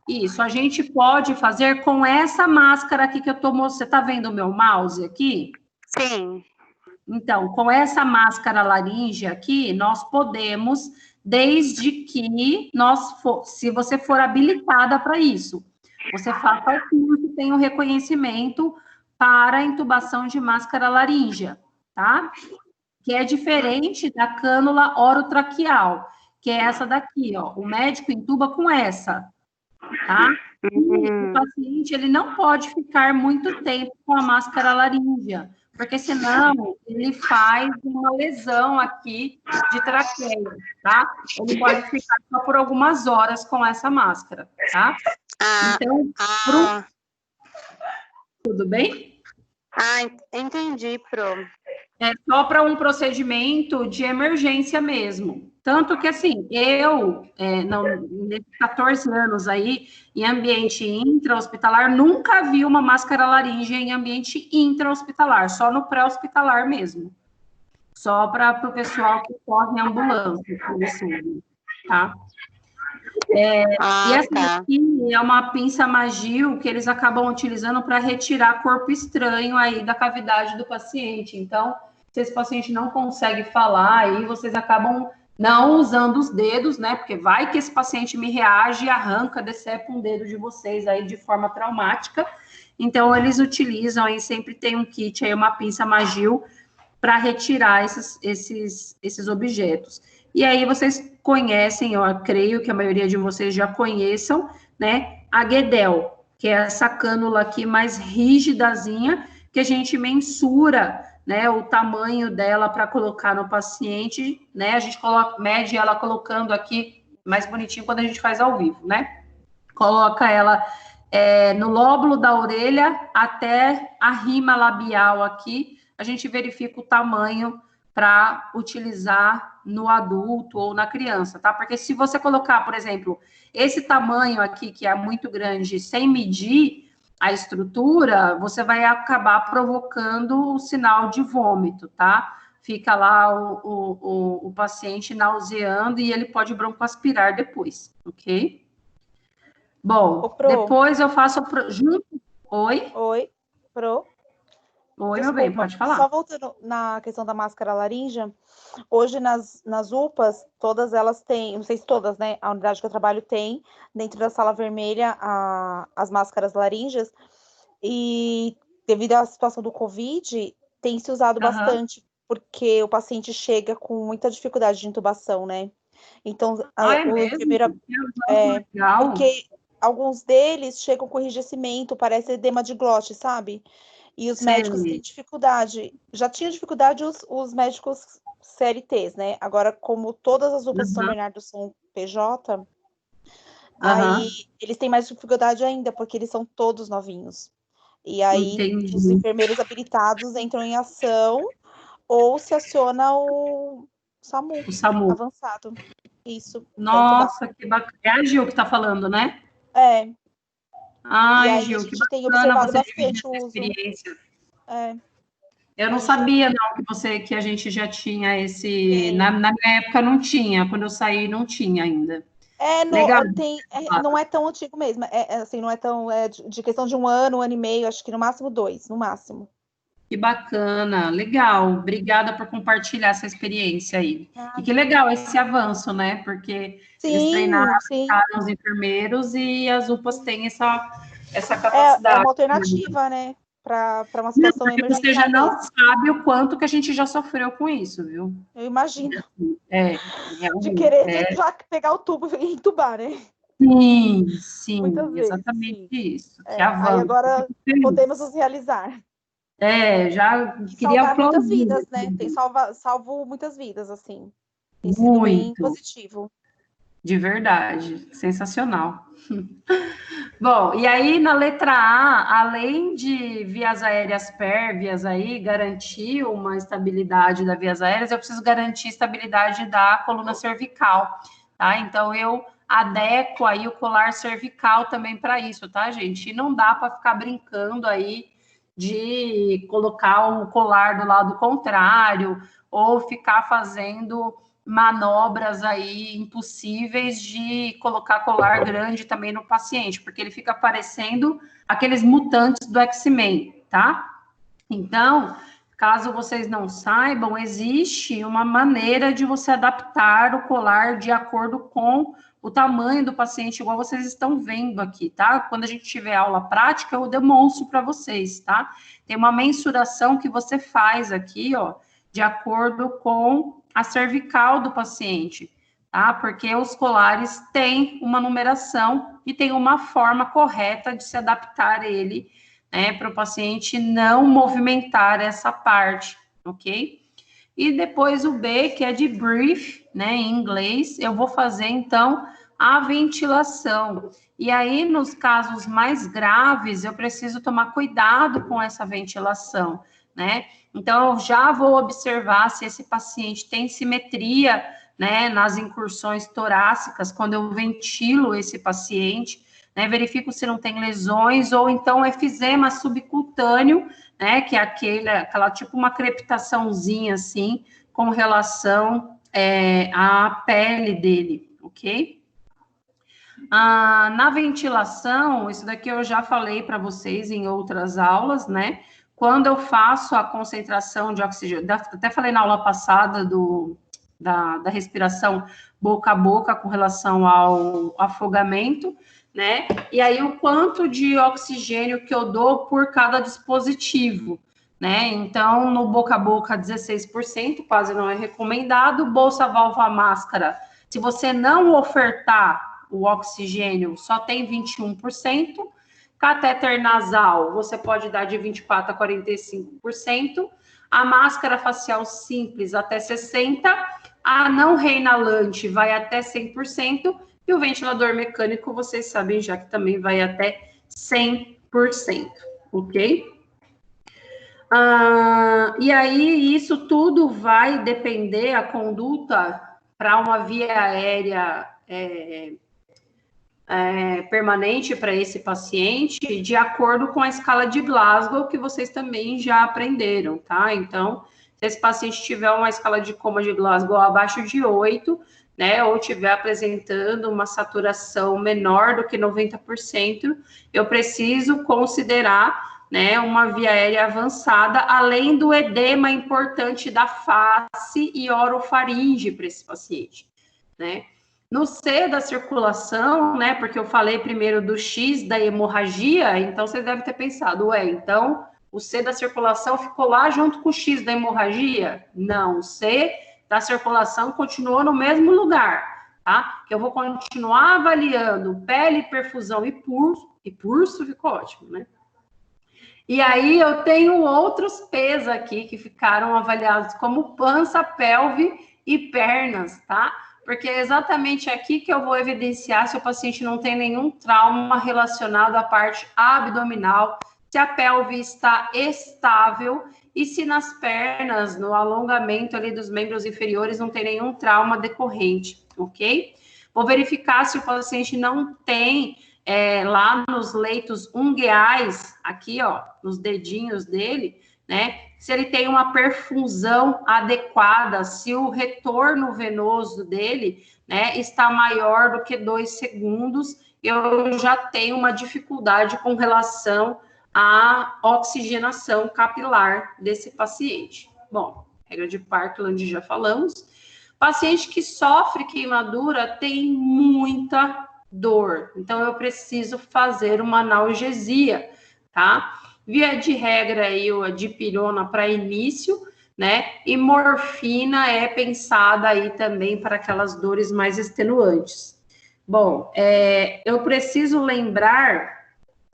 Speaker 1: Isso, a gente pode fazer com essa máscara aqui que eu tô mostrando. Você tá vendo o meu mouse aqui?
Speaker 2: Sim.
Speaker 1: Então, com essa máscara laringe aqui, nós podemos, desde que se você for habilitada para isso, você faça o curso, tem o reconhecimento para a intubação de máscara laríngea, tá? que é diferente da cânula orotraqueal, que é essa daqui, ó. O médico intuba com essa, tá? E o paciente, ele não pode ficar muito tempo com a máscara laríngea, porque senão ele faz uma lesão aqui de traqueia, tá? Ele pode ficar só por algumas horas com essa máscara, tá? Então, tudo bem?
Speaker 2: Entendi, Pro.
Speaker 1: É só para um procedimento de emergência mesmo. Tanto que, assim, eu, nesses 14 anos aí, em ambiente intra-hospitalar, nunca vi uma máscara laríngea em ambiente intra-hospitalar, só no pré-hospitalar mesmo. Só para o pessoal que corre em ambulância, tá? E essa aqui é uma pinça Magil que eles acabam utilizando para retirar corpo estranho aí da cavidade do paciente. Então, se esse paciente não consegue falar, aí vocês acabam não usando os dedos, né? Porque vai que esse paciente me reage e arranca, decepa um dedo de vocês aí de forma traumática. Então, eles utilizam aí, sempre tem um kit aí, uma pinça Magil, para retirar esses objetos. E aí vocês conhecem, eu creio que a maioria de vocês já conheçam, né? A Guedel, que é essa cânula aqui mais rigidazinha, que a gente mensura, né, o tamanho dela para colocar no paciente, né? A gente mede ela colocando aqui mais bonitinho quando a gente faz ao vivo, né? Coloca ela no lóbulo da orelha até a rima labial aqui, a gente verifica o tamanho para utilizar no adulto ou na criança, tá? Porque se você colocar, por exemplo, esse tamanho aqui, que é muito grande, sem medir a estrutura, você vai acabar provocando o sinal de vômito, tá? Fica lá o paciente nauseando e ele pode broncoaspirar depois, ok? Bom, depois eu faço junto... Oi?
Speaker 4: Oi, Pro.
Speaker 1: Oi,
Speaker 4: Desculpa,
Speaker 1: meu bem, pode falar.
Speaker 4: Só voltando na questão da máscara laríngea, hoje nas UPAs, todas elas têm, não sei se todas, né? A unidade que eu trabalho tem, dentro da sala vermelha, as máscaras laríngeas, e devido à situação do Covid, tem se usado bastante, porque o paciente chega com muita dificuldade de intubação, né? Então, porque alguns deles chegam com enrijecimento, parece edema de glote, sabe? E os médicos têm dificuldade, já tinham dificuldade os médicos CLTs, né? Agora, como todas as UPAs de São Bernardo são PJ, aí eles têm mais dificuldade ainda, porque eles são todos novinhos. E aí os enfermeiros habilitados entram em ação ou se aciona o SAMU. Avançado. Isso.
Speaker 1: Nossa, que bacana. É a Gil que está falando, né?
Speaker 4: É.
Speaker 1: Ai, Gil, que
Speaker 4: tem
Speaker 1: bacana
Speaker 4: observado
Speaker 1: você
Speaker 4: bastante
Speaker 1: dividir essa experiência. Eu
Speaker 4: A
Speaker 1: não
Speaker 4: gente
Speaker 1: sabia, não, que a gente já tinha esse... Na minha época não tinha, quando eu saí não tinha ainda. Legal.
Speaker 4: Não é tão antigo mesmo, assim, não é tão, de questão de um ano e meio, acho que no máximo 2, no máximo.
Speaker 1: Que bacana, legal, obrigada por compartilhar essa experiência aí. E que legal esse avanço, né, porque eles treinaram os enfermeiros e as UPAs têm essa capacidade.
Speaker 4: É uma alternativa, né, para uma situação emergencial.
Speaker 1: Você já não sabe o quanto que a gente já sofreu com isso, viu?
Speaker 4: Eu imagino.
Speaker 1: De
Speaker 4: querer já pegar o tubo e entubar, né?
Speaker 1: Sim, exatamente isso. Que avanço.
Speaker 4: Aí agora podemos nos realizar.
Speaker 1: Já queria
Speaker 4: salvar muitas vidas, né? Tem salvo muitas vidas, assim. Tem sido
Speaker 1: muito
Speaker 4: bem positivo.
Speaker 1: De verdade, sensacional. Bom, e aí na letra A, além de vias aéreas pérvias aí, garantir uma estabilidade das vias aéreas, eu preciso garantir estabilidade da coluna cervical, tá? Então eu adequo aí o colar cervical também para isso, tá, gente? E não dá para ficar brincando aí de colocar o colar do lado contrário ou ficar fazendo manobras aí impossíveis de colocar colar grande também no paciente, porque ele fica parecendo aqueles mutantes do X-Men, tá? Então, caso vocês não saibam, existe uma maneira de você adaptar o colar de acordo com o tamanho do paciente, igual vocês estão vendo aqui, tá? Quando a gente tiver aula prática, eu demonstro para vocês, tá? Tem uma mensuração que você faz aqui, ó, de acordo com a cervical do paciente, tá? Porque os colares têm uma numeração e tem uma forma correta de se adaptar ele, né, para o paciente não movimentar essa parte, ok? E depois o B, que é de breathe, né, em inglês, eu vou fazer, então, a ventilação. E aí, nos casos mais graves, eu preciso tomar cuidado com essa ventilação, né? Então, eu já vou observar se esse paciente tem simetria, né, nas incursões torácicas, quando eu ventilo esse paciente, né, verifico se não tem lesões, ou então efizema subcutâneo, né, que é aquela tipo uma crepitaçãozinha, assim, com relação à pele dele, ok? Na ventilação, isso daqui eu já falei para vocês em outras aulas, né? Quando eu faço a concentração de oxigênio, até falei na aula passada da respiração boca a boca com relação ao afogamento, né? E aí o quanto de oxigênio que eu dou por cada dispositivo, né? Então, no boca a boca, 16%, quase não é recomendado. Bolsa, válvula, máscara, se você não ofertar o oxigênio, só tem 21%. Catéter nasal, você pode dar de 24% a 45%. A máscara facial simples, até 60%. A não reinalante vai até 100%. E o ventilador mecânico, vocês sabem já que também vai até 100%, ok? E aí, isso tudo vai depender, a conduta para uma via aérea permanente para esse paciente, de acordo com a escala de Glasgow, que vocês também já aprenderam, tá? Então, se esse paciente tiver uma escala de coma de Glasgow abaixo de 8, né, ou estiver apresentando uma saturação menor do que 90%, eu preciso considerar, né, uma via aérea avançada, além do edema importante da face e orofaringe para esse paciente, né? No C da circulação, né, porque eu falei primeiro do X da hemorragia, então você deve ter pensado, então o C da circulação ficou lá junto com o X da hemorragia? Não, o C da circulação continuou no mesmo lugar, tá? Que eu vou continuar avaliando pele, perfusão e pulso ficou ótimo, né? E aí eu tenho outros P's aqui que ficaram avaliados como pança, pelve e pernas, tá? Porque é exatamente aqui que eu vou evidenciar se o paciente não tem nenhum trauma relacionado à parte abdominal, se a pelve está estável e se nas pernas, no alongamento ali dos membros inferiores, não tem nenhum trauma decorrente, ok? Vou verificar se o paciente não tem lá nos leitos ungueais, aqui, ó, nos dedinhos dele, né? Se ele tem uma perfusão adequada, se o retorno venoso dele, né, está maior do que 2 segundos, eu já tenho uma dificuldade com relação à oxigenação capilar desse paciente. Bom, regra de Parkland já falamos. Paciente que sofre queimadura tem muita dor, então eu preciso fazer uma analgesia, tá? Via de regra aí, a dipirona para início, né? E morfina é pensada aí também para aquelas dores mais extenuantes. Bom, eu preciso lembrar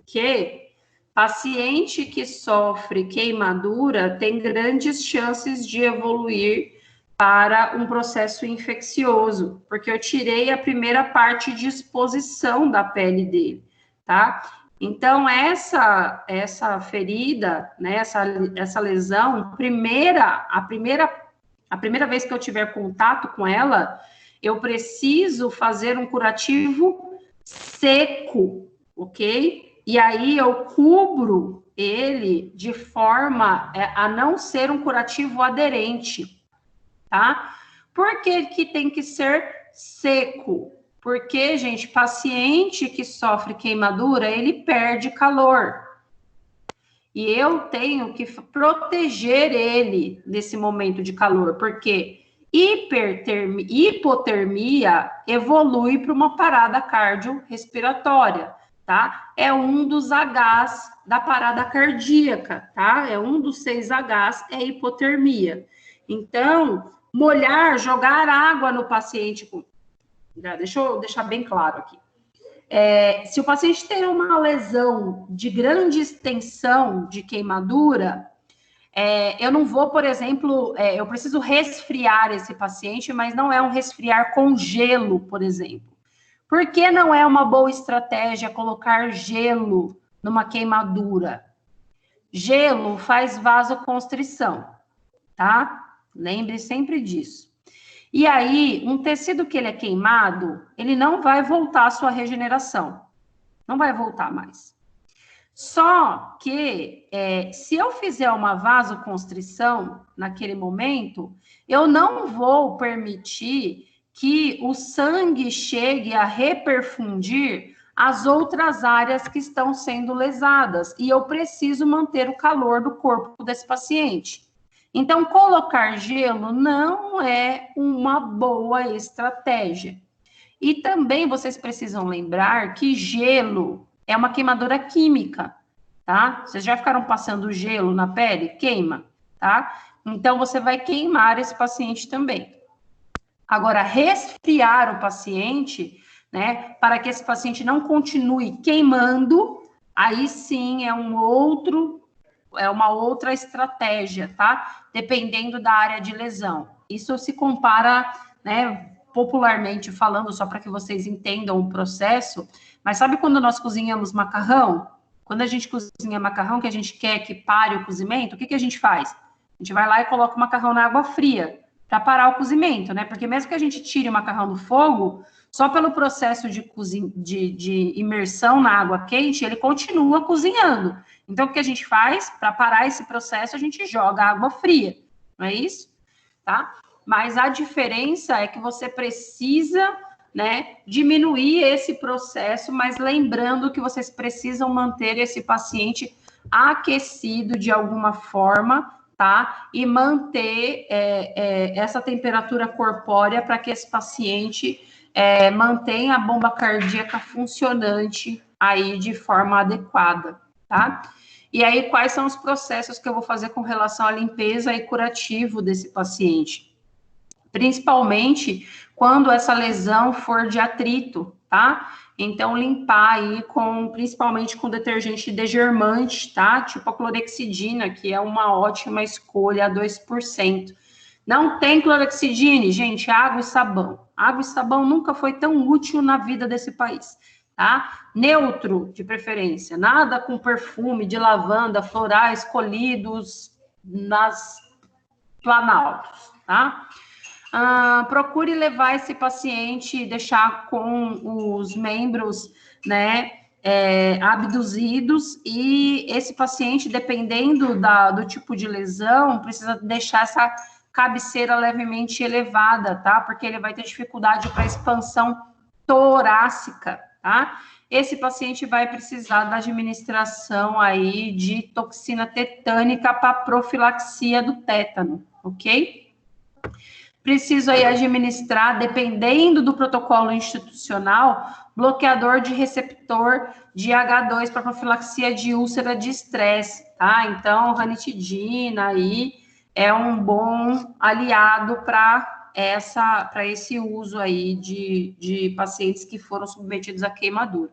Speaker 1: que paciente que sofre queimadura tem grandes chances de evoluir para um processo infeccioso, porque eu tirei a primeira parte de exposição da pele dele, tá? Então, essa ferida, né, essa lesão, a primeira vez que eu tiver contato com ela, eu preciso fazer um curativo seco, ok? E aí eu cubro ele de forma a não ser um curativo aderente, tá? Por que tem que ser seco? Porque, gente, paciente que sofre queimadura, ele perde calor. E eu tenho que proteger ele nesse momento de calor, porque hipotermia evolui para uma parada cardiorrespiratória, tá? É um dos Hs da parada cardíaca, tá? É um dos 6 Hs, é hipotermia. Então, molhar, jogar água no paciente... Deixa eu deixar bem claro aqui. Se o paciente tem uma lesão de grande extensão de queimadura, eu não vou, por exemplo, eu preciso resfriar esse paciente, mas não é um resfriar com gelo, por exemplo. Por que não é uma boa estratégia colocar gelo numa queimadura? Gelo faz vasoconstrição, tá? Lembre sempre disso. E aí, um tecido que ele é queimado, ele não vai voltar à sua regeneração. Não vai voltar mais. Só que, se eu fizer uma vasoconstrição naquele momento, eu não vou permitir que o sangue chegue a reperfundir as outras áreas que estão sendo lesadas. E eu preciso manter o calor do corpo desse paciente. Então, colocar gelo não é uma boa estratégia. E também vocês precisam lembrar que gelo é uma queimadura química, tá? Vocês já ficaram passando gelo na pele? Queima, tá? Então, você vai queimar esse paciente também. Agora, resfriar o paciente, né, para que esse paciente não continue queimando, aí sim é uma outra estratégia, tá? Dependendo da área de lesão. Isso se compara, né, popularmente falando, só para que vocês entendam o processo, mas sabe quando nós cozinhamos macarrão? Quando a gente cozinha macarrão, que a gente quer que pare o cozimento, o que a gente faz? A gente vai lá e coloca o macarrão na água fria, para parar o cozimento, né? Porque mesmo que a gente tire o macarrão do fogo, só pelo processo de imersão na água quente, ele continua cozinhando. Então, o que a gente faz? Para parar esse processo, a gente joga água fria, não é isso? Tá? Mas a diferença é que você precisa, né, diminuir esse processo, mas lembrando que vocês precisam manter esse paciente aquecido de alguma forma, tá? E manter essa temperatura corpórea para que esse paciente mantenha a bomba cardíaca funcionante aí de forma adequada, tá? E aí, quais são os processos que eu vou fazer com relação à limpeza e curativo desse paciente? Principalmente quando essa lesão for de atrito, tá? Então, limpar aí principalmente com detergente degermante, tá? Tipo a clorexidina, que é uma ótima escolha, 2%. Não tem clorexidine, gente, água e sabão. Água e sabão nunca foi tão útil na vida desse país, tá? Neutro, de preferência. Nada com perfume de lavanda, florais colhidos nas planaltos, tá? Procure levar esse paciente, deixar com os membros, né, abduzidos, e esse paciente, dependendo do tipo de lesão, precisa deixar essa cabeceira levemente elevada, tá? Porque ele vai ter dificuldade para expansão torácica, tá? Esse paciente vai precisar da administração aí de toxina tetânica para profilaxia do tétano, ok? Preciso aí administrar, dependendo do protocolo institucional, bloqueador de receptor de H2 para profilaxia de úlcera de estresse, tá? Então, ranitidina aí é um bom aliado para esse uso aí de pacientes que foram submetidos à queimadura,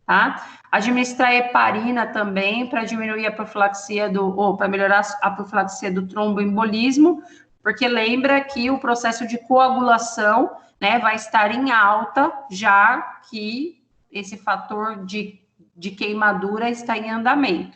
Speaker 1: tá? Administrar heparina também para diminuir a profilaxia para melhorar a profilaxia do tromboembolismo, porque lembra que o processo de coagulação, né, vai estar em alta, já que esse fator de queimadura está em andamento,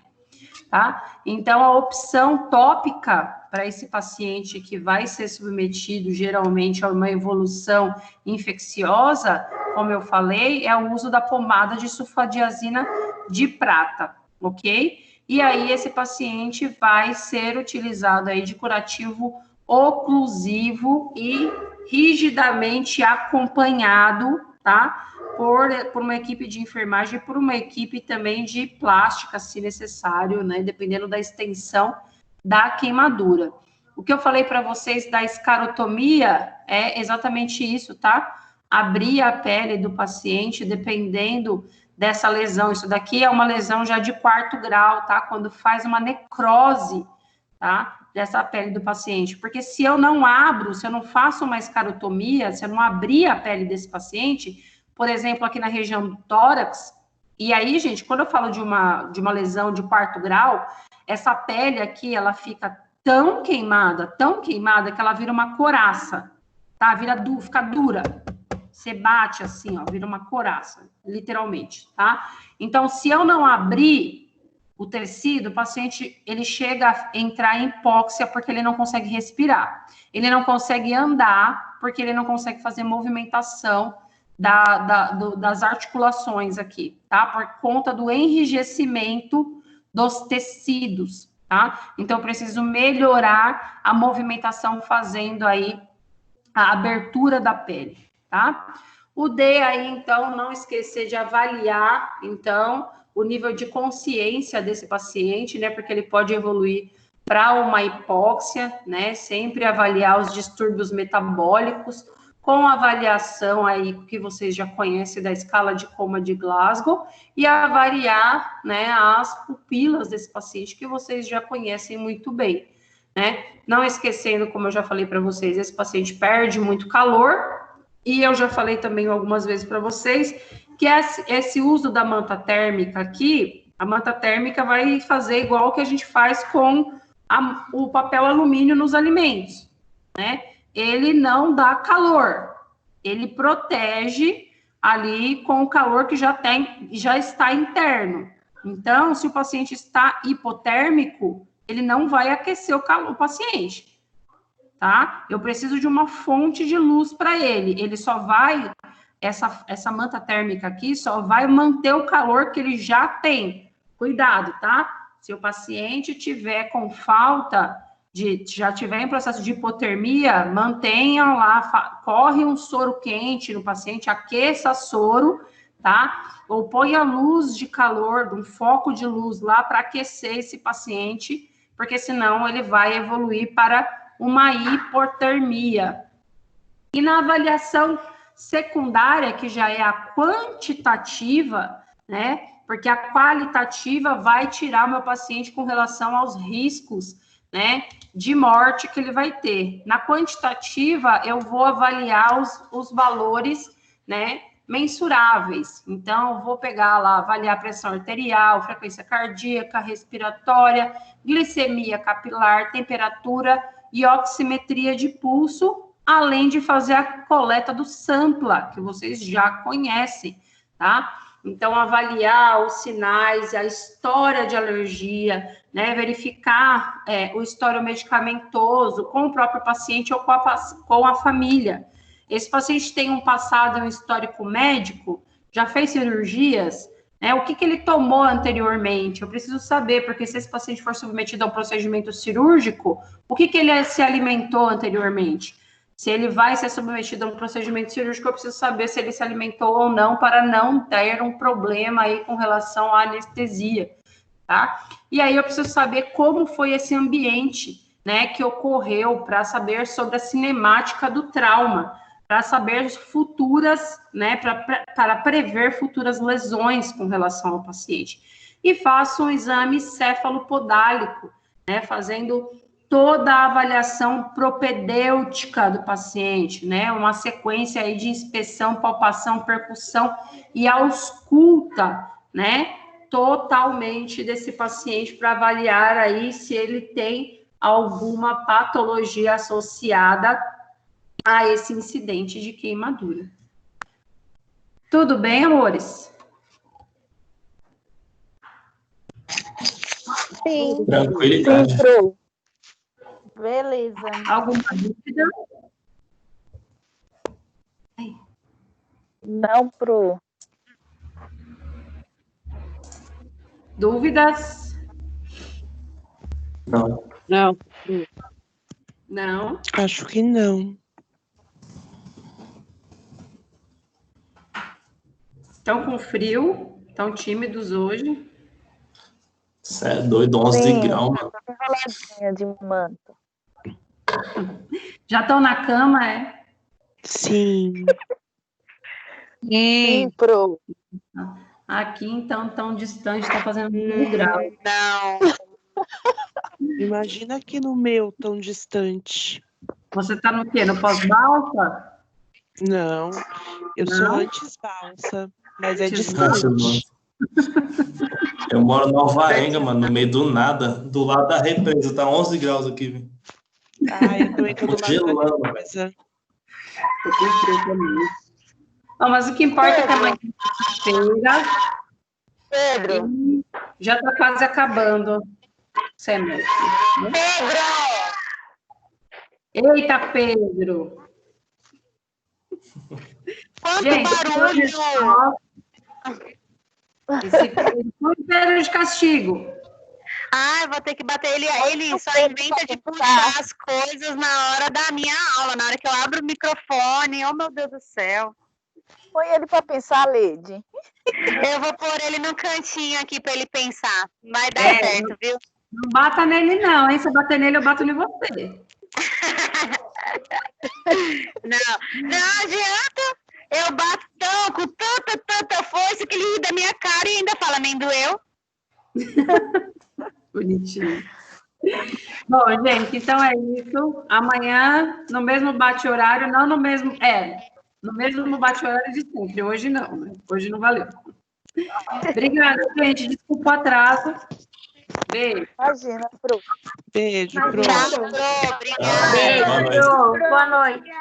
Speaker 1: tá? Então, a opção tópica para esse paciente que vai ser submetido, geralmente, a uma evolução infecciosa, como eu falei, é o uso da pomada de sulfadiazina de prata, ok? E aí, esse paciente vai ser utilizado aí de curativo oclusivo e rigidamente acompanhado, tá? Por uma equipe de enfermagem e por uma equipe também de plástica, se necessário, né? Dependendo da extensão da queimadura. O que eu falei para vocês da escarotomia é exatamente isso, tá? Abrir a pele do paciente, dependendo dessa lesão. Isso daqui é uma lesão já de 4º grau, tá? Quando faz uma necrose tá? Dessa pele do paciente. Porque se eu não abro, se eu não faço uma escarotomia, se eu não abrir a pele desse paciente, por exemplo, aqui na região do tórax, e aí, gente, quando eu falo de uma lesão de 4º grau, essa pele aqui, ela fica tão queimada, que ela vira uma coraça, tá? Fica dura. Você bate assim, ó, vira uma coraça, literalmente, tá? Então, se eu não abrir o tecido, o paciente, ele chega a entrar em hipóxia porque ele não consegue respirar. Ele não consegue andar porque ele não consegue fazer movimentação das articulações aqui, tá? Por conta do enrijecimento dos tecidos, tá? Então, eu preciso melhorar a movimentação fazendo aí a abertura da pele, tá? O D aí, então, não esquecer de avaliar, então, o nível de consciência desse paciente, né? Porque ele pode evoluir para uma hipóxia, né? Sempre avaliar os distúrbios metabólicos, com a avaliação aí que vocês já conhecem da escala de coma de Glasgow, e avaliar, né, as pupilas desse paciente que vocês já conhecem muito bem, né? Não esquecendo, como eu já falei para vocês, esse paciente perde muito calor, e eu já falei também algumas vezes para vocês que esse uso da manta térmica aqui, a manta térmica vai fazer igual o que a gente faz com o papel alumínio nos alimentos, né? Ele não dá calor, ele protege ali com o calor que já está interno. Então, se o paciente está hipotérmico, ele não vai aquecer o paciente, tá? Eu preciso de uma fonte de luz para ele. Ele só vai, essa manta térmica aqui, só vai manter o calor que ele já tem. Cuidado, tá? Se o paciente tiver com falta já tiver em processo de hipotermia, mantenham lá, corre um soro quente no paciente, aqueça soro, tá? Ou ponha luz de calor, um foco de luz lá para aquecer esse paciente, porque senão ele vai evoluir para uma hipotermia. E na avaliação secundária, que já é a quantitativa, né? Porque a qualitativa vai tirar o meu paciente com relação aos riscos, né, de morte que ele vai ter. Na quantitativa, eu vou avaliar os valores, né, mensuráveis. Então, eu vou pegar lá, avaliar a pressão arterial, frequência cardíaca, respiratória, glicemia capilar, temperatura e oximetria de pulso, além de fazer a coleta do Sampla, que vocês já conhecem, tá? Então, avaliar os sinais, a história de alergia, né, verificar o histórico medicamentoso com o próprio paciente ou com a família. Esse paciente tem um passado, um histórico médico, já fez cirurgias, né, o que ele tomou anteriormente? Eu preciso saber, porque se esse paciente for submetido a um procedimento cirúrgico, o que ele se alimentou anteriormente? Se ele vai ser submetido a um procedimento cirúrgico, eu preciso saber se ele se alimentou ou não, para não ter um problema aí com relação à anestesia, tá? E aí eu preciso saber como foi esse ambiente, né, que ocorreu, para saber sobre a cinemática do trauma, para saber futuras, né, para prever futuras lesões com relação ao paciente. E faço um exame cefalopodálico, né, fazendo toda a avaliação propedêutica do paciente, né? Uma sequência aí de inspeção, palpação, percussão e ausculta, né? Totalmente desse paciente para avaliar aí se ele tem alguma patologia associada a esse incidente de queimadura. Tudo bem, amores?
Speaker 5: Sim.
Speaker 3: Tranquilidade.
Speaker 5: Sim,
Speaker 4: Beleza.
Speaker 1: Alguma dúvida?
Speaker 5: não, Pro.
Speaker 1: Dúvidas?
Speaker 3: Não.
Speaker 7: Não,
Speaker 1: Não?
Speaker 7: acho que não.
Speaker 1: Estão com frio? Estão tímidos hoje?
Speaker 3: Você é doido, 11
Speaker 5: Sim,
Speaker 3: graus, mano.
Speaker 5: tô enroladinha de manto.
Speaker 1: Já estão na cama, é?
Speaker 7: Sim.
Speaker 5: Sim, Pro.
Speaker 1: Aqui, então, tão distante, está fazendo 1 grau.
Speaker 2: Não.
Speaker 7: Imagina aqui no meu, tão distante.
Speaker 1: Você tá no quê? No pós-balsa?
Speaker 7: Não, eu sou
Speaker 1: Não?
Speaker 7: antes-balsa, mas é
Speaker 1: Antes
Speaker 7: distante.
Speaker 3: Eu moro na Alvarenga, mano, no meio do nada, do lado da represa. Tá 11 graus aqui, velho.
Speaker 7: Ah, eu também tô do lado da
Speaker 3: Gelando,
Speaker 7: represa.
Speaker 1: Eu comprei também. Não, mas o que importa é que amanhã é feira
Speaker 2: Pedro!
Speaker 1: e já tá quase acabando o semestre.
Speaker 2: Pedro!
Speaker 1: Eita, Pedro!
Speaker 2: Quanto
Speaker 1: Gente,
Speaker 2: barulho!
Speaker 1: esse Pedro de castigo.
Speaker 2: Ah, eu vou ter que bater ele. Ele só inventa de puxar as coisas na hora da minha aula, na hora que eu abro o microfone. Oh, meu Deus do céu.
Speaker 5: Põe ele pra pensar, Lady.
Speaker 2: Eu vou pôr ele no cantinho aqui pra ele pensar. Vai dar
Speaker 1: É,
Speaker 2: certo, viu?
Speaker 1: Não bata nele, não, hein? Se eu bater nele, eu bato em você.
Speaker 2: Não adianta. Eu bato com tanta força que ele ri da minha cara e ainda fala, nem doeu.
Speaker 1: Bonitinho. Bom, gente, então é isso. Amanhã, no mesmo bate-horário, não no mesmo. No mesmo bate-horário de sempre. Hoje não, né? Hoje não valeu. Obrigada, gente. Desculpa o atraso. Beijo.
Speaker 5: Imagina, Pro.
Speaker 7: Beijo, Pro.
Speaker 2: Tchau, Pro. Obrigada.
Speaker 3: Boa noite.
Speaker 1: Boa noite.